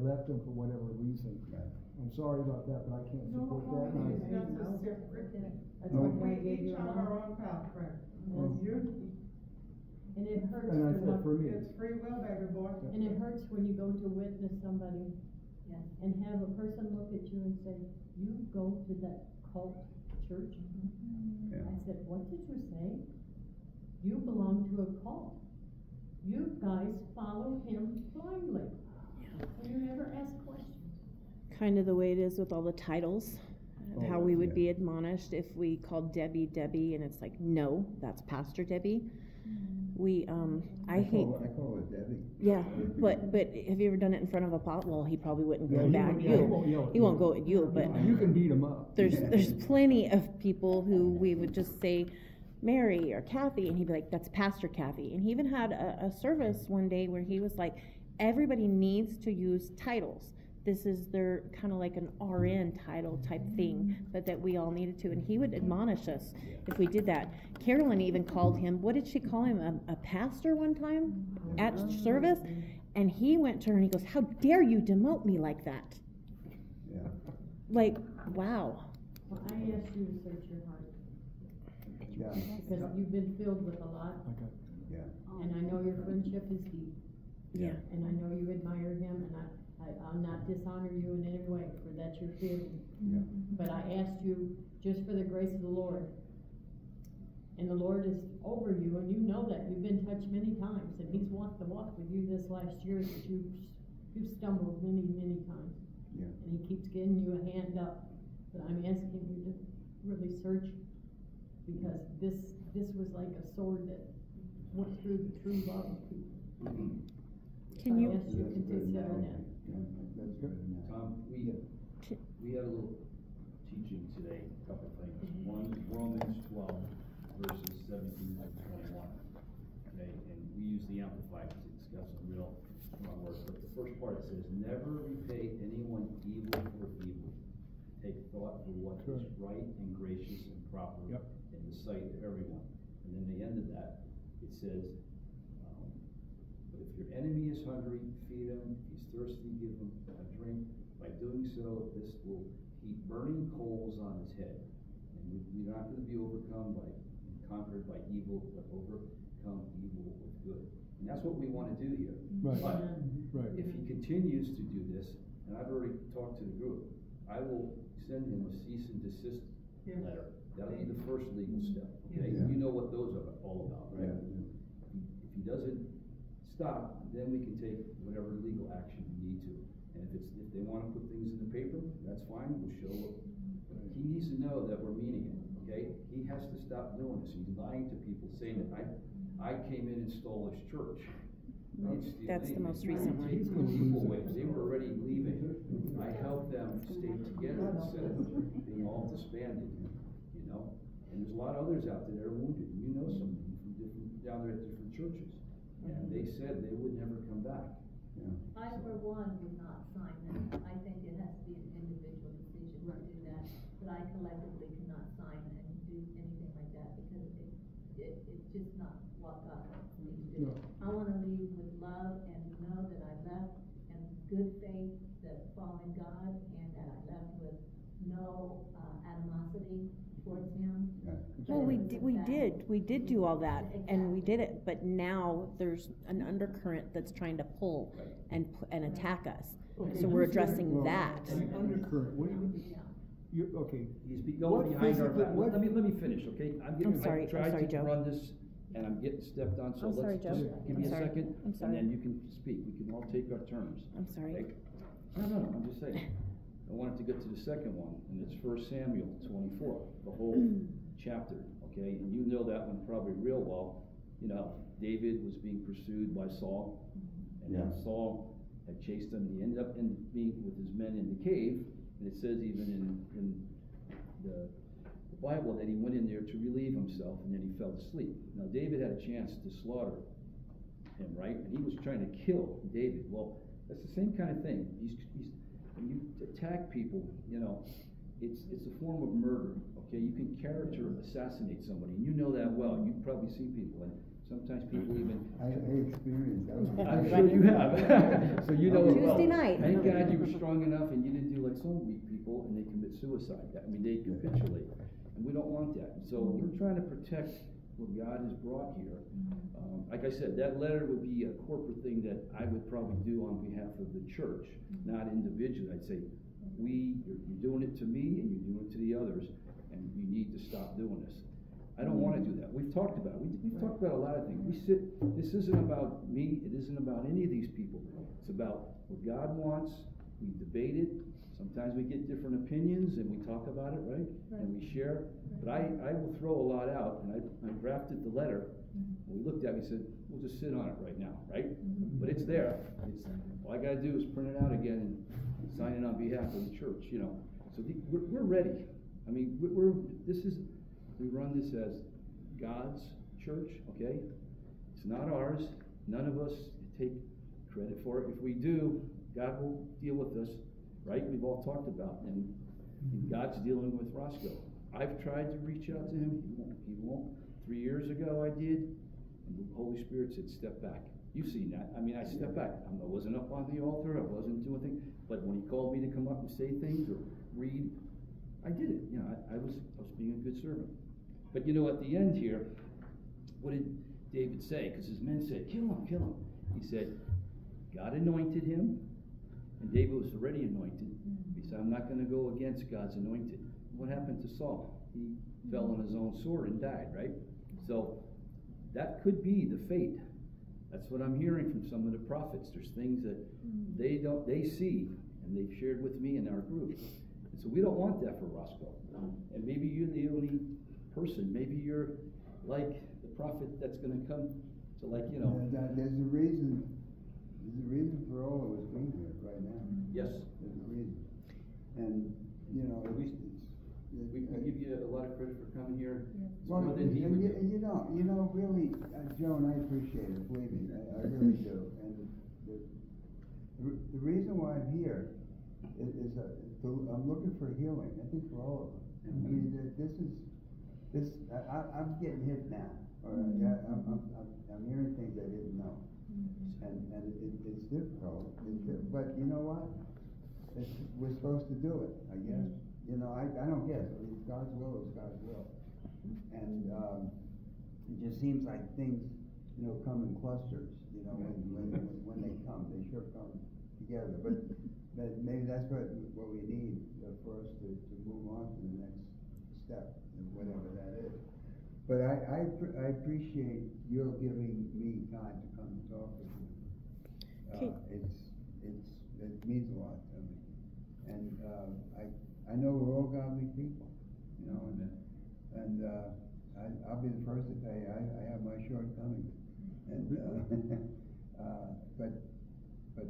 left him for whatever reason. Right. I'm sorry about that, but I can't support that. and I- That's a separate thing. That's No. what We God gave each you have alone. our own path, friend. Mm. And it hurts And I to said look, for me. It's free will, baby boy. and it hurts when you go to witness somebody Yes. and have a person look at you and say, you go to that cult church? Yeah. I said, what did you say? You belong to a cult. You guys follow him blindly. And you never ask questions. Kind of the way it is with all the titles, of how we would yeah. be admonished if we called Debbie Debbie, and it's like, no, that's Pastor Debbie. We, I hate, call it Debbie. yeah, but have you ever done it in front of a pot? Well, he probably wouldn't Yeah, go he back won't- yeah, he won't you. yell at He won't you. go at you, but You can beat him up. there's plenty of people who we would just say Mary or Kathy, and he'd be like, that's Pastor Kathy. And he even had a service one day where he was like, everybody needs to use titles. This is their kind of like an RN title type thing, but that we all needed to. And he would admonish us if we did that. Carolyn even called him, what did she call him? A pastor one time at service? And he went to her and he goes, how dare you demote me like that? Yeah. Like, wow. Well, I ask you to search your heart, Yeah. because you've been filled with a lot, Okay. Yeah. and I know your friendship is deep, Yeah. and I know you admire him, and I'll not dishonor you in any way, for that's your feeling. Yeah. But I asked you, just for the grace of the Lord, And the Lord is over you, and you know that, you've been touched many times, and He's walked the walk with you this last year, that you've stumbled many, many times. Yeah. And He keeps getting you a hand up, but I'm asking you to really search, because this was like a sword that went through the true love of people. Can you- I guess you can consider that. That's good. Tom, we had a little teaching today, a couple things. One, Romans 12, verses 17 to 21. Okay, and we use the Amplified to discuss the real words. But the first part, it says, never repay anyone evil for evil. Take thought for what is right and gracious and proper in the sight of everyone. And then the end of that, it says, but if your enemy is hungry, feed him. If he's thirsty, give him a drink. By doing so, this will heap burning coals on his head. And we're not going to be overcome by and conquered by evil, but overcome evil with good. And that's what we want to do here. Right. But if he continues to do this, and I've already talked to the group, I will send him a cease and desist letter. That'll be the first legal step. Okay? Yeah. You know what those are all about, right? Yeah. If he doesn't stop, then we can take whatever legal action we need to. And if they want to put things in the paper, that's fine, we'll show up. But he needs to know that we're meaning it, okay? He has to stop doing this. He's lying to people, saying that I came in and stole his church. That's the most recent one. Take the people away. They were already leaving. I helped them stay together instead of being all disbanded, you know? And there's a lot of others out there that are wounded. You know some of them from down there at different churches. And they said they would never come back. Yeah. I, for one, would not sign that. I think it has to be an individual decision to do that, but I collectively cannot sign and do anything like that, because it's just not what God wants me to do. No. I wanna leave with love and know that I left in good faith, that following God, and that I left with no animosity towards Him. Yeah. Well, we did do all that, and we did it, but now there's an undercurrent that's trying to pull and attack us. Okay, So we're you said- addressing well, that. An undercurrent, what do you, okay. He's What going behind our physically- back. what- Let me finish, okay? I'm sorry, I tried to Joe. run this, and I'm getting stepped on, so I'm sorry, let's Joe. just give I'm me a sorry. second, I'm sorry. and then you can speak. We can all take our turns. I'm sorry. Okay? No, I'm just saying. I wanted to get to the second one, and it's 1 Samuel 24, the whole chapter, okay? And you know that one probably real well. You know, David was being pursued by Saul, and then Yeah. Saul had chased him. He ended up being with his men in the cave, and it says even in the Bible that he went in there to relieve himself, and then he fell asleep. Now David had a chance to slaughter him, right? And he was trying to kill David. Well, that's the same kind of thing. He's when you attack people, you know, it's a form of murder. Okay, you can character assassinate somebody, and you know that well. You've probably seen people, and sometimes people even. I experienced that. I'm sure you have. So you know it well. Tuesday night. Thank God you were strong enough, and you didn't do like some weak people, and they commit suicide. I mean, they capitulate, and we don't want that. So we're trying to protect what God has brought here. Like I said, that letter would be a corporate thing that I would probably do on behalf of the church, not individually. I'd say, you're doing it to me, and you're doing it to the others, and you need to stop doing this. I don't want to do that. We've talked about it. We've talked about a lot of things. This isn't about me. It isn't about any of these people. It's about what God wants. We debate it. Sometimes we get different opinions, and we talk about it, right? And we share. But I will throw a lot out, and I drafted the letter. We looked at it, we said, we'll just sit on it right now, right? But it's there. All I gotta do is print it out again and sign it on behalf of the church, you know. So we're ready. I mean, we run this as God's church, okay? It's not ours. None of us take credit for it. If we do, God will deal with us, right? We've all talked about, and God's dealing with Roscoe. I've tried to reach out to him. He won't. 3 years ago I did, and the Holy Spirit said, step back. You've seen that. I mean, I stepped back. I wasn't up on the altar. I wasn't doing things. But when he called me to come up and say things or read, I did it. You know, I was being a good servant. But you know, at the end here, what did David say? Because his men said, kill him, kill him. He said, God anointed him, and David was already anointed. He said, I'm not going to go against God's anointed. What happened to Saul? He fell on his own sword and died, right? So, that could be the fate. That's what I'm hearing from some of the prophets. There's things that they see, and they've shared with me in our group. And so we don't want that for Roscoe. And maybe you're the only person. Maybe you're like the prophet that's going to come to, like, you know. There's a reason for all of us being here right now. Yes. There's a reason. And, you know, We can give you a lot of credit for coming here. It's well, more than he would do. you know, really, Joan, I appreciate it, believe me, I really do. And the reason why I'm here is I'm looking for healing, I think for all of them. I mean, I'm getting hit now, all right? I'm hearing things I didn't know. And it's difficult, but you know what? We're supposed to do it, I guess. You know, I don't guess. I mean, God's will is God's will. And it just seems like things, you know, come in clusters, you know, when they come. They sure come together. But maybe that's what we need for us to move on to the next step, whatever that is. But I appreciate your giving me time to come and talk with you. It means a lot to me. And I know we're all godly people, you know, and I'll be the first to tell you I have my shortcomings, and but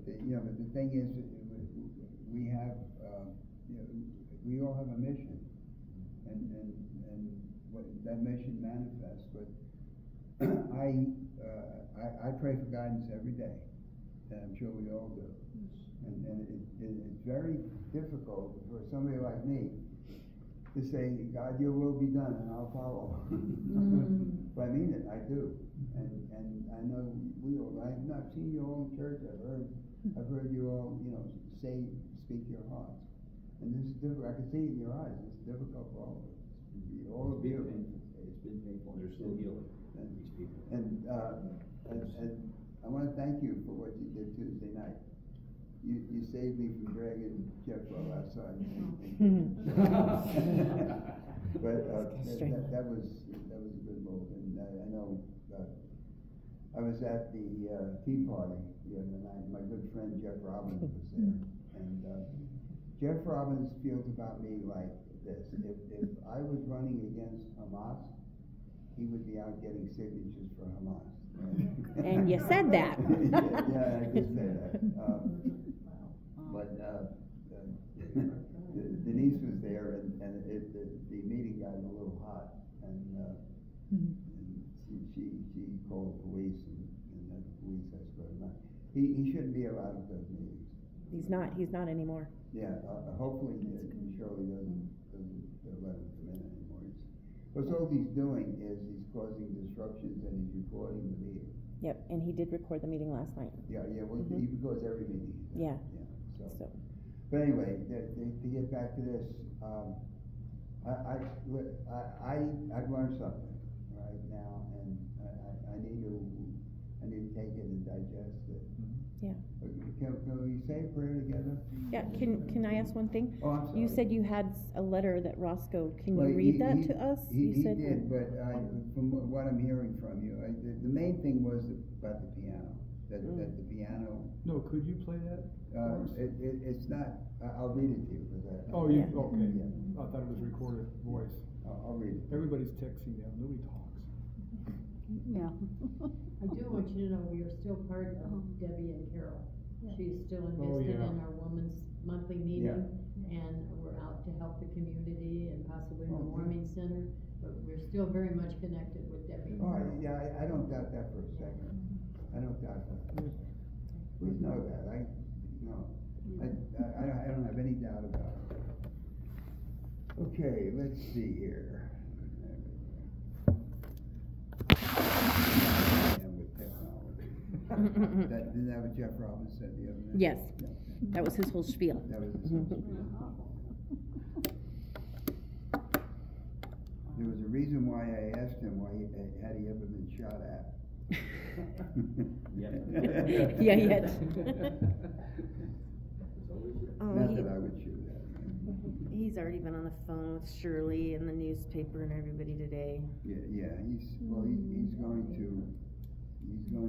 the thing is, we have we all have a mission, and what that mission manifests. But I pray for guidance every day, and I'm sure we all do. And it's very difficult for somebody like me to say, God, your will be done, and I'll follow. But I mean it, I do. And I know we all, I've not seen you all in church, I've heard you all, you know, speak your hearts. And this is difficult, I can see it in your eyes, it's difficult for all of us. All of you. It's been painful, there's still healing in these people. And I want to thank you for what you did Tuesday night. You saved me from dragging Jeff Rowe outside. But that was a good move, and I know I was at the tea party the other night. My good friend Jeff Robbins was there, and Jeff Robbins feels about me like this: if I was running against Hamas, he would be out getting signatures for Hamas. Right? And you said that. yeah, I did say that. But Denise was there, and the meeting got a little hot, and she called the police, and then the police escorted him out. He shouldn't be allowed at those meetings. He's not anymore. Yeah, hopefully Shirley doesn't let him come in anymore. Because all he's doing is he's causing disruptions, and he's recording the meeting. Yep, and he did record the meeting last night. Yeah, well, he records every meeting. Yeah. So. But anyway, to get back to this, I've learned something right now, and I need to take it and digest it. Yeah. Can we say a prayer together? Yeah. Can I ask one thing? Oh, I'm sorry. You said you had a letter that Roscoe. Can you read that to us? He did, but from what I'm hearing from you, the main thing was about the piano. That the piano. No, could you play that? It's not. I'll read it to you. Okay. Yeah. I thought it was recorded voice. I'll read it. Everybody's texting now. Nobody talks. Yeah. I do want you to know we are still part of Debbie and Carol. She's still invested in our women's monthly meeting, and we're out to help the community and possibly the warming center. But we're still very much connected with Debbie. Oh, yeah, I don't doubt that for a second. I don't doubt that. Please know that. I don't have any doubt about it. Okay, let's see here. With technology. Isn't that what Jeff Robbins said the other night? Yes. Yeah. That was his whole spiel. That was his whole spiel. There was a reason why I asked him had he ever been shot at. Yeah, yet. Not that I would shoot at. He's already been on the phone with Shirley and the newspaper and everybody today. Yeah, he's going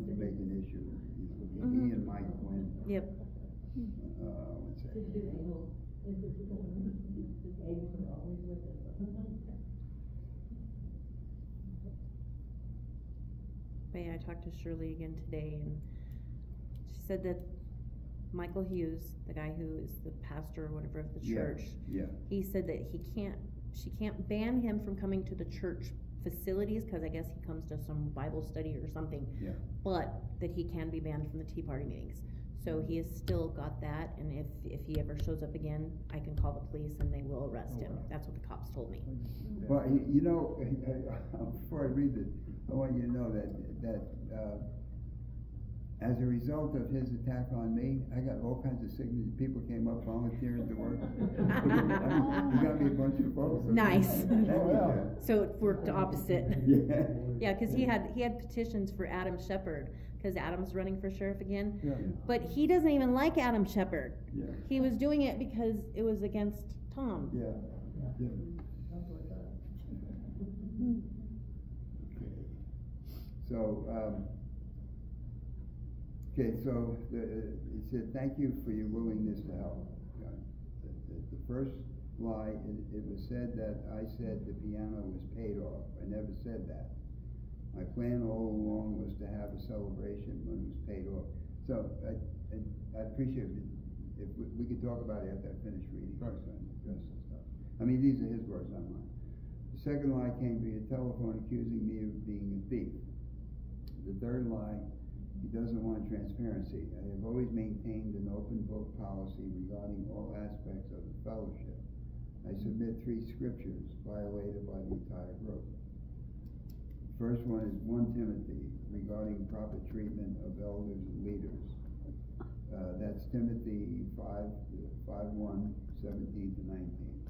to make an issue, you know, he and Mike Quinn. Yep. What's that? But yeah, I talked to Shirley again today, and she said that Michael Hughes, the guy who is the pastor or whatever of the church, Yeah. he said that she can't ban him from coming to the church facilities, cause I guess he comes to some Bible study or something. Yeah. But that he can be banned from the Tea Party meetings. So he has still got that, and if he ever shows up again, I can call the police and they will arrest him. That's what the cops told me. Well, you know, before I read it, I want you to know that as a result of his attack on me, I got all kinds of signatures. People came up volunteering to work. He got me a bunch of votes. Nice. Oh, yeah. So it worked opposite. Yeah. Yeah, cause he had petitions for Adam Shepard, cause Adam's running for sheriff again. Yeah. But he doesn't even like Adam Shepard. Yeah. He was doing it because it was against Tom. Yeah. Yeah. So, he said, thank you for your willingness to help. The first lie, it was said that I said the piano was paid off. I never said that. My plan all along was to have a celebration when it was paid off. So, I appreciate it. If we could talk about it after I finish reading. Right. So I can address this stuff. I mean, these are his words, not mine. The second lie came via telephone accusing me of being a thief. The third lie, he doesn't want transparency. I have always maintained an open book policy regarding all aspects of the fellowship. I submit 3 scriptures violated by the entire group. The first one is 1 Timothy regarding proper treatment of elders and leaders. That's Timothy 5:1, 17 to 19.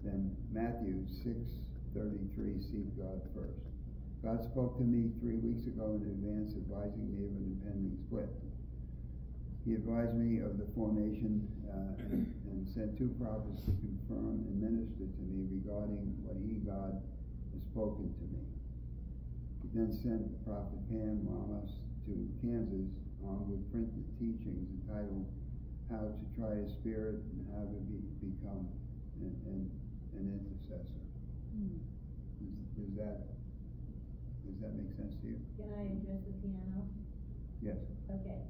Then Matthew 6:33, seek God first. God spoke to me 3 weeks ago in advance, advising me of an impending split. He advised me of the formation and sent 2 prophets to confirm and minister to me regarding what God, has spoken to me. He then sent Prophet Pam Lamas to Kansas with printed teachings entitled How to Try a Spirit and How to Become an Intercessor. Does that make sense to you? Can I address the piano? Yes. Okay.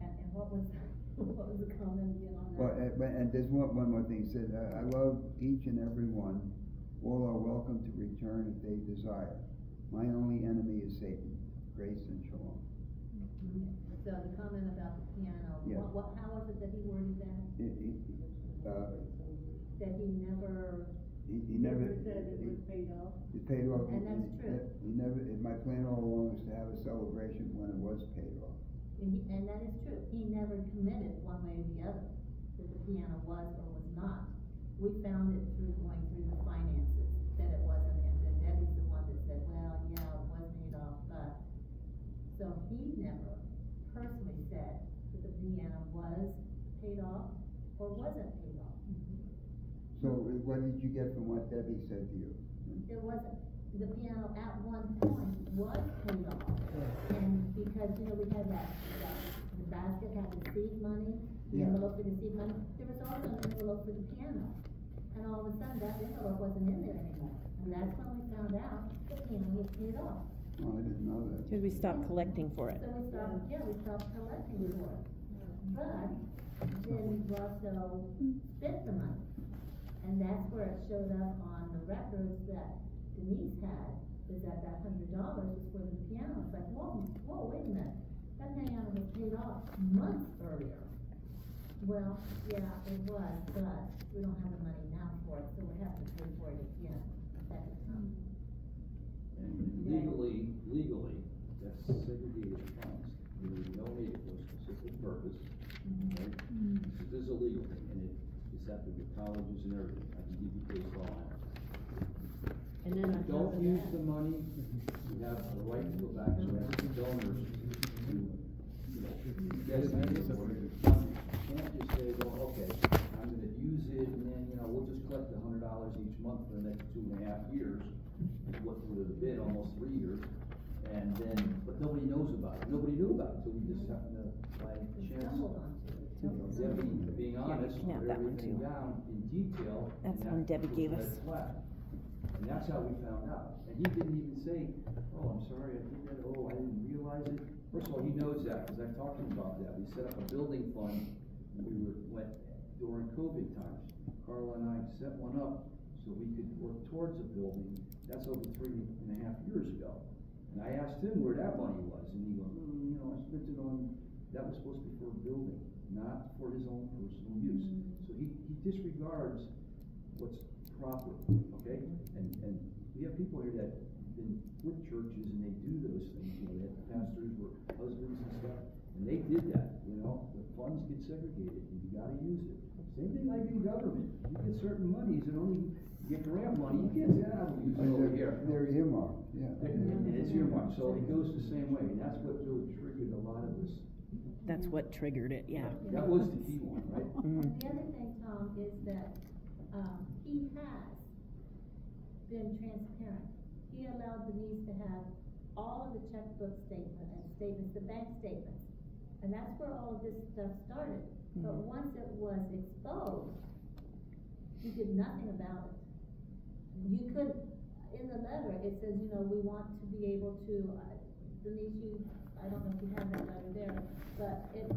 And what was the comment again on that? Well, and there's one more thing. He said, I love each and every one. All are welcome to return if they desire. My only enemy is Satan. Grace and shalom. So the comment about the piano, Yeah. how was it that he worded that? That he never said it was paid off? It paid off. And that's true. My plan all along was to have a celebration when it was paid off. And that is true. He never committed one way or the other that the piano was or was not. We found it going through the finances that it wasn't, and then Debbie's the one that said, well, yeah, it was paid off, but. So he never personally said that the piano was paid off or wasn't paid off. So what did you get from what Debbie said to you? It wasn't, the piano at one point was paid off. And because, we had the basket had the seed money, the Yeah. envelope for the seed money, there was also an envelope for the piano. And all of a sudden, that envelope wasn't in there anymore. And that's when we found out the piano was paid off. Oh, I didn't know that. Cause we stopped collecting for it. So we stopped collecting for it. But then we also spent the money. And that's where it showed up on the records that Denise had, is that $100 was for the piano. It's like, whoa, wait a minute. That piano was paid off months earlier. Well, yeah, it was, but we don't have the money now for it, so we have to pay for it again a second time. And legally, that's segregated funds. You donate it for a specific purpose, right? This is a legal thing, and it's after the colleges and everything. I can give you case law on it. And then on top Don't of use that- the money, you have the right to go back to the donors to, designate it for the fund. You can't just say, well, okay, I'm gonna use it, and then, we'll just each month for the next 2.5 years, is what would have been almost 3 years. And then, but nobody knows about it, nobody knew about it, so we just happened to, by chance, Stumbled onto it. Debbie being honest, Yeah, put that one everything too. down in detail. That's and one that Debbie was gave red us. flag. And that's how we found out. And he didn't even say, oh, I'm sorry, I did that, oh, I didn't realize it. First of all, he knows that, because I talked to him about that. We set up a building fund, went during COVID times. Carla and I set one up so we could work towards a building. That's over 3.5 years ago. And I asked him where that money was, and he goes, I spent it on, that was supposed to be for a building, not for his own personal use. So he disregards what's proper, okay? And we have people here that have been with churches and they do those things, they have pastors were husbands and stuff, and they did that, the funds get segregated and you gotta use it. Same thing like in government, you get certain monies and only you get grant money, you get that, use it over here. They're earmarked, yeah. And it's earmarked, so it goes the same way, and that's what really triggered a lot of this. That's what triggered it, yeah. That was the key one, right? Mhm. And the other thing, Tom, is that, he has been transparent. He allowed Denise to have all of the checkbook statements, the bank statements. And that's where all of this stuff started. But once it was exposed, he did nothing about it. You could, in the letter, it says, we want to be able to, Denise, I don't know if you have that letter there, but it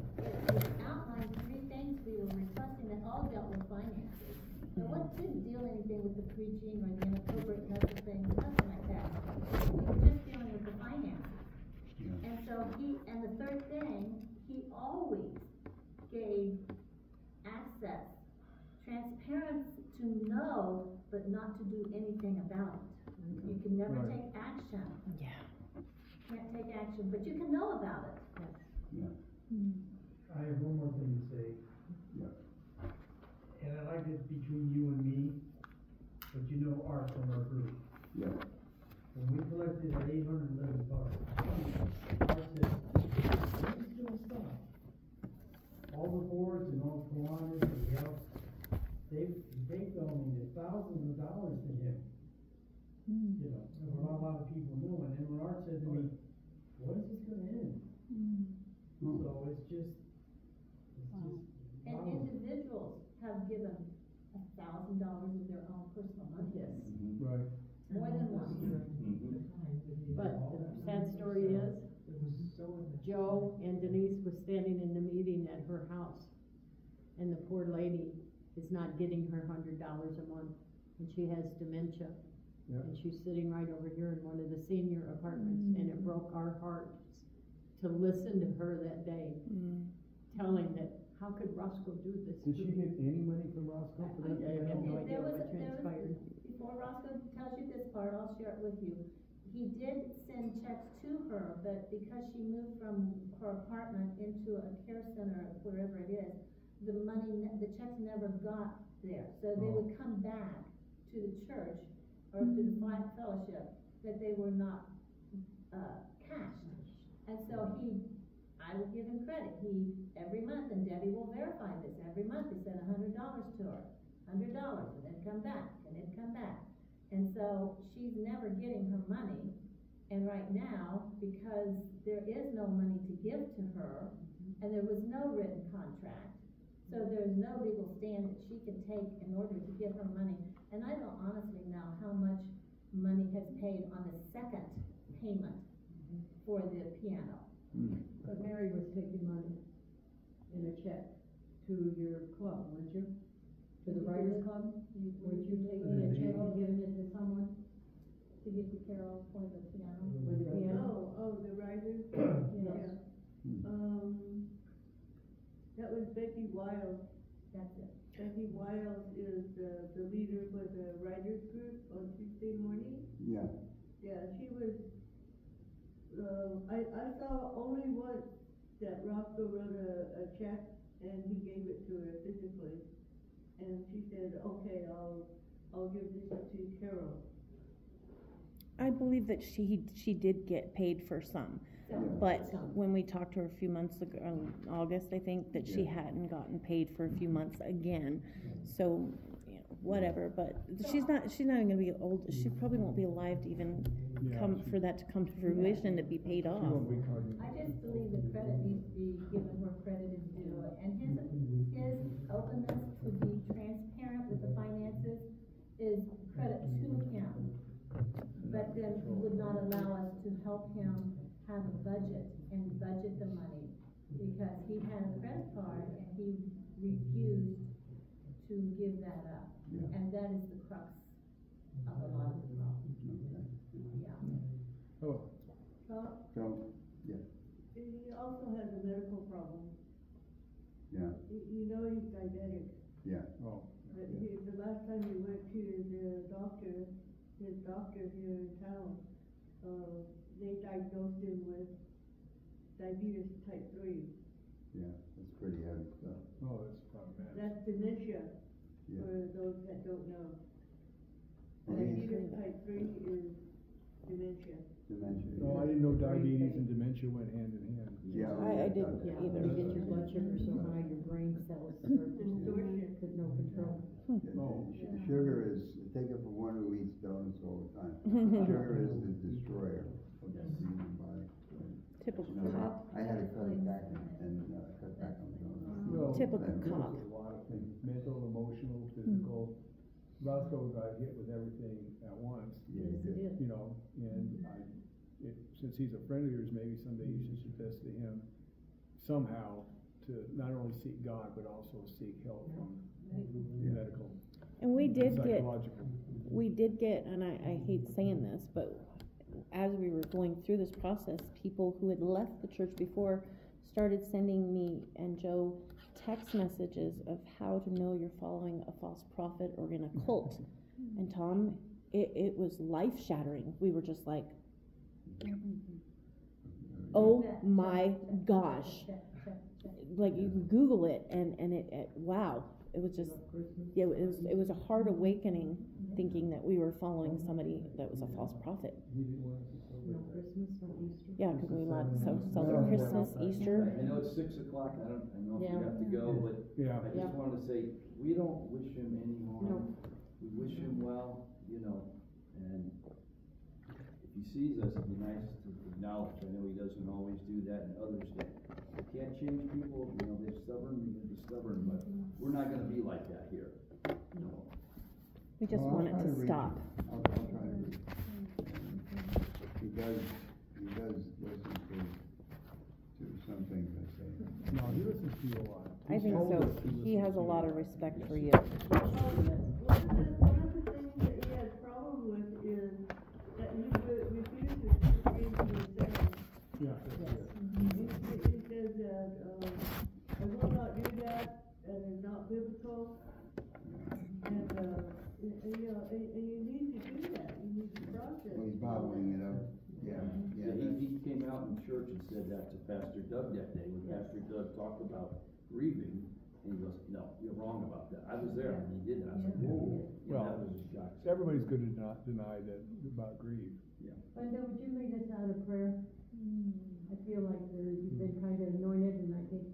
outlined 3 things we were requesting that all dealt with finances. It didn't deal anything with the preaching or the inappropriate messaging, nothing like that. We were just dealing with the finances. Yeah. And so and the third thing, he always gave access, transparency to know, but not to do anything about it. You can never Right. take action. Yeah. Can't take action, but you can know about it. Yeah. I have one more thing to say, Yeah. and I like it between you and me, but Art from our group. Yeah. When we collected that $811, Art said, "Where's still stuff?" All the boards and all the Kiwanis and the else, they donated thousands of dollars to him. And what a lot of people knew, and then when Art said to me, "What is this gonna end?" So it's just. And individuals have given $1,000 of their own personal money. Yes. Right. More than one. But the sad story is, Joe and Denise was standing in the meeting at her house, and the poor lady is not getting her $100 a month, and she has dementia. Yeah. And she's sitting right over here in one of the senior apartments, and it broke our hearts to listen to her that day, telling that, how could Roscoe do this? Did she get any money from Roscoe for that? I have no idea There what was, transpired. before Roscoe tells you this part, I'll share it with you. He did send checks to her, but because she moved from her apartment into a care center, wherever it is, the checks never got there. So they would come back to the church or to the fellowship that they were not, cashed. And so I will give him credit, every month, and Debbie will verify this, every month he sent $100 to her, $100, and then come back, and then come back. And so she's never getting her money, and right now, because there is no money to give to her, and there was no written contract, so there's no legal stand that she can take in order to give her money. And I don't honestly know how much money has paid on the second payment for the piano. But Mary was taking money in a check to your club, weren't you? To the Writers Club? Weren't you taking a check and giving it to someone? To give to Carol for the piano. For the piano? The writers? Yes. That was Becky Wiles. That's it. Becky Wiles is the leader for the writers group on Tuesday morning. Yeah. Yeah, she was, I saw only once that Roscoe wrote a check and he gave it to her physically. And she said, okay, I'll give this to Carol. I believe that she did get paid for some, but when we talked to her a few months ago, August, I think, that she hadn't gotten paid for a few months again. So, whatever, but she's not even gonna be old, she probably won't be alive to even Yeah, come, for that to come to fruition, to be paid She off. won't be carding. I just believe the credit needs to be given where credit is due, and his openness to be transparent with the finances is credit to him. But then would not allow us to help him have a budget and budget the money, because he had a credit card and he refused to give that up. Yeah. And that is the crux of a lot of the problem, yeah. Oh, Well, So, yeah, he also has a medical problem. yeah, You know he's diabetic. yeah. oh. But the last time he went to his doctor here in town, they diagnosed him with diabetes type 3. Yeah, that's pretty heavy stuff. Oh, that's problematic. That's dementia, Yeah. for those that don't know. Well, he's- Diabetes type 3 is dementia. Dementia. No, I didn't know diabetes and dementia went hand in hand. Yeah. I didn't Yeah, either. you get your blood sugar so high, your brain cells start Distortion. to no control. Oh. Sugar is, take it from one who eats donuts all the time. Sugar is the destroyer of the human body. Typical You know, cop. I had to cut it back and cut back on donuts. Well, Typical there's cop. A lot of things, mental, emotional, physical. Roscoe got hit with everything at once, Yeah, Yes, it good. is. you know, and since he's a friend of yours, maybe someday you should suggest to him somehow to not only seek God, but also seek help from medical And we and did get, psychological. and I hate saying this, but as we were going through this process, people who had left the church before started sending me and Joe text messages of how to know you're following a false prophet or in a cult. And Tom, it was life shattering. We were just like, oh my gosh. Like, you can Google it and it wow. It was just, yeah, it was a hard awakening, thinking that we were following somebody that was a false prophet. No Christmas, no Easter. Yeah, because we celebrate Christmas, Easter. I know it's 6 o'clock, I don't know if Yeah. you have to go, but Yeah. I Yeah. just wanted to say, we don't wish him any harm. No. We wish him well, you know, and if he sees us, it'd be nice to acknowledge. I know he doesn't always do that, and others that can't change people, you know, they're stubborn, they're gonna be stubborn, but we're not gonna be like that here. No. We just Well, I'll want it try to reach stop. him. I'll try to reach him. He does listen to some things I say. No, he listens to you a lot. I He's think told so. us He listens has a to lot you. of respect for you. One of the things that he has problem with is that he refuses to read the saying. Yeah, that's it. He says that, I will not do that, and it's not biblical. And, you know, and you need to do that, you need to process. Well, he's bottling it up. Yeah, Yeah, yeah. he came out in church and said that to Pastor Doug that day, when Pastor Doug talked about grieving, and he goes, no, you're wrong about that. I was there when he did that, I was like, whoa, yeah, Well, that was a shock. Everybody's good to not deny that about grief. Linda, would you lead us out of prayer? I feel like you've been kind of anointed, and I think,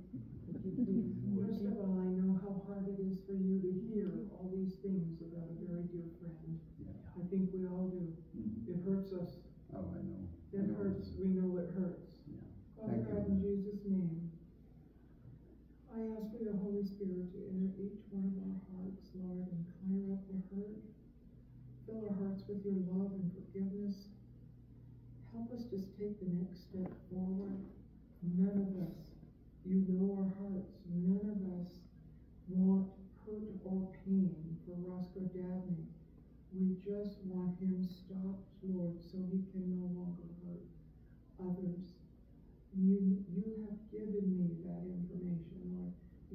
would you please? First of all, I know how hard it is for you to hear all these things about a very dear friend. Yeah. I think we all do. Mhm. It hurts us. Oh, I know. It hurts. We know it hurts. Yeah. Father Thank God, you. in Jesus' name, I ask for your Holy Spirit to enter each one of our hearts, Lord, and clear up the hurt. Fill our hearts with your love and forgiveness. Help us just take the next step forward. None of us, you know our hearts, none of us want hurt or pain for Roscoe Dabney. We just want him stopped, Lord, so he can no longer hurt others. You have given me that information, Lord.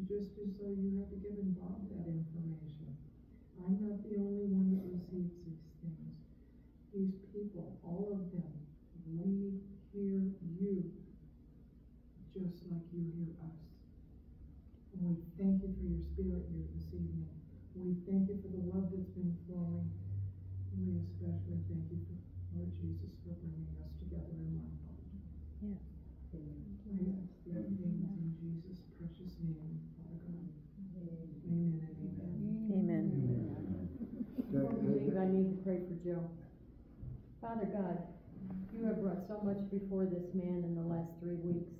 Just as though you have given Bob that information. I'm not the only one that receives these things. These people, all of them, we hear you just like you hear us. And we thank you for your spirit here this evening. We thank you for the love that's been flowing. We especially thank you, Lord Jesus, for bringing us together in one heart. Yes. I ask these things in Jesus' precious name, Father God. Amen and amen. Amen. Amen. Joe. Father God, you have brought so much before this man in the last 3 weeks.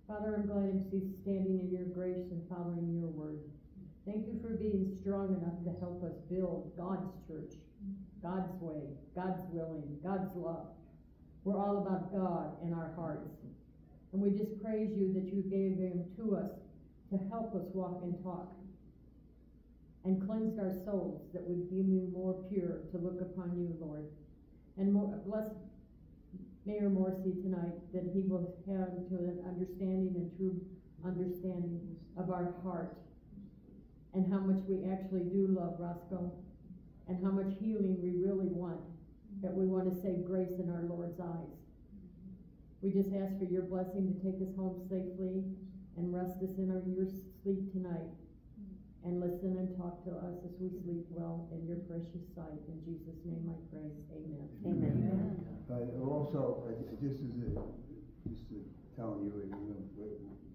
Father, I'm glad he's standing in your grace and following your word. Thank you for being strong enough to help us build God's church, God's way, God's willing, God's love. We're all about God in our hearts. And we just praise you that you gave him to us to help us walk and talk and cleansed our souls that would be more pure to look upon you, Lord. And bless Mayor Morrissey tonight, that he will have to an understanding and true understanding of our heart and how much we actually do love Roscoe and how much healing we really want, that we want to say grace in our Lord's eyes. We just ask for your blessing to take us home safely and rest us in your sleep tonight and listen and talk to us as we sleep well in your precious sight. In Jesus' name I pray. Amen. Amen. But also, just telling you,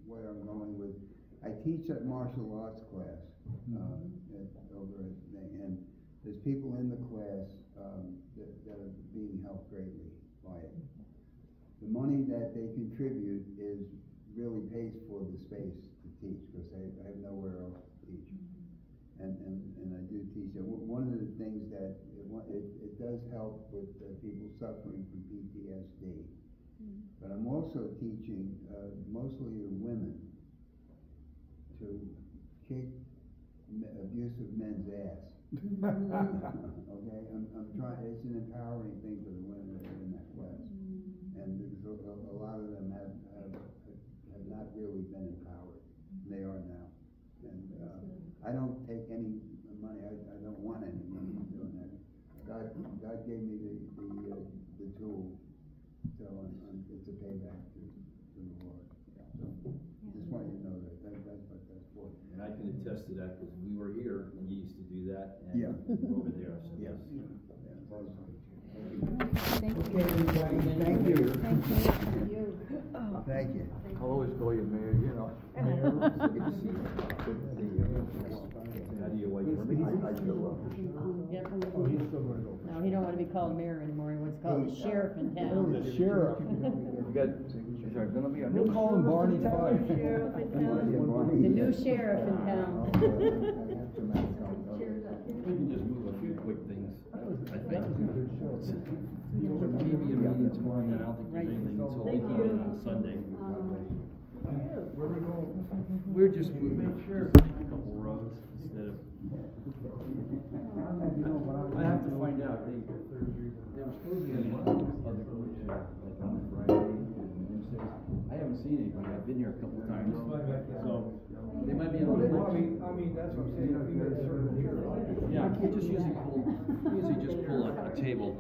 where I'm going with, I teach that martial arts class over at, and there's people in the class that are being helped greatly by it. The money that they contribute really pays for the space to teach, because I have nowhere else to teach. And I do teach. And one of the things that it does help with people suffering from PTSD. But I'm also teaching mostly the women to kick abusive men's ass. Okay, I'm trying. It's an empowering thing for the women that are in that class, and because a lot of them have not really been empowered. They are now, and I don't take any money. I don't want any money doing that. God gave me the tool, so it's a payback to the Lord. So just want you to know that's what that's for. And I can attest to that, because we were here and you used to do that, and Yeah. we're over there, so Yes. yes. Thank you. Okay, everybody, thank you. Thank you. Thank you. I'll always call you Mayor, you know. Good to see you. How do you wait for me? Yep. Oh, he's still gonna go. No, he don't want to be called mayor anymore. He wants to call the sheriff in town. The sheriff. You got, is there gonna be a We'll call him Barney Fife. Sheriff in town. The new sheriff in town. We can just move a few quick things, I think. There's a media meeting tomorrow, and I don't think there's anything, so we can do it on Sunday. Where we going? We're just moving a couple roads instead of. I have to find out, they were supposed to be other groups, like on Friday and Wednesday. I haven't seen anybody, I've been here a couple of times, so they might be able to. I mean, that's what I'm saying, you guys sort of here. Yeah, we just usually pull a table.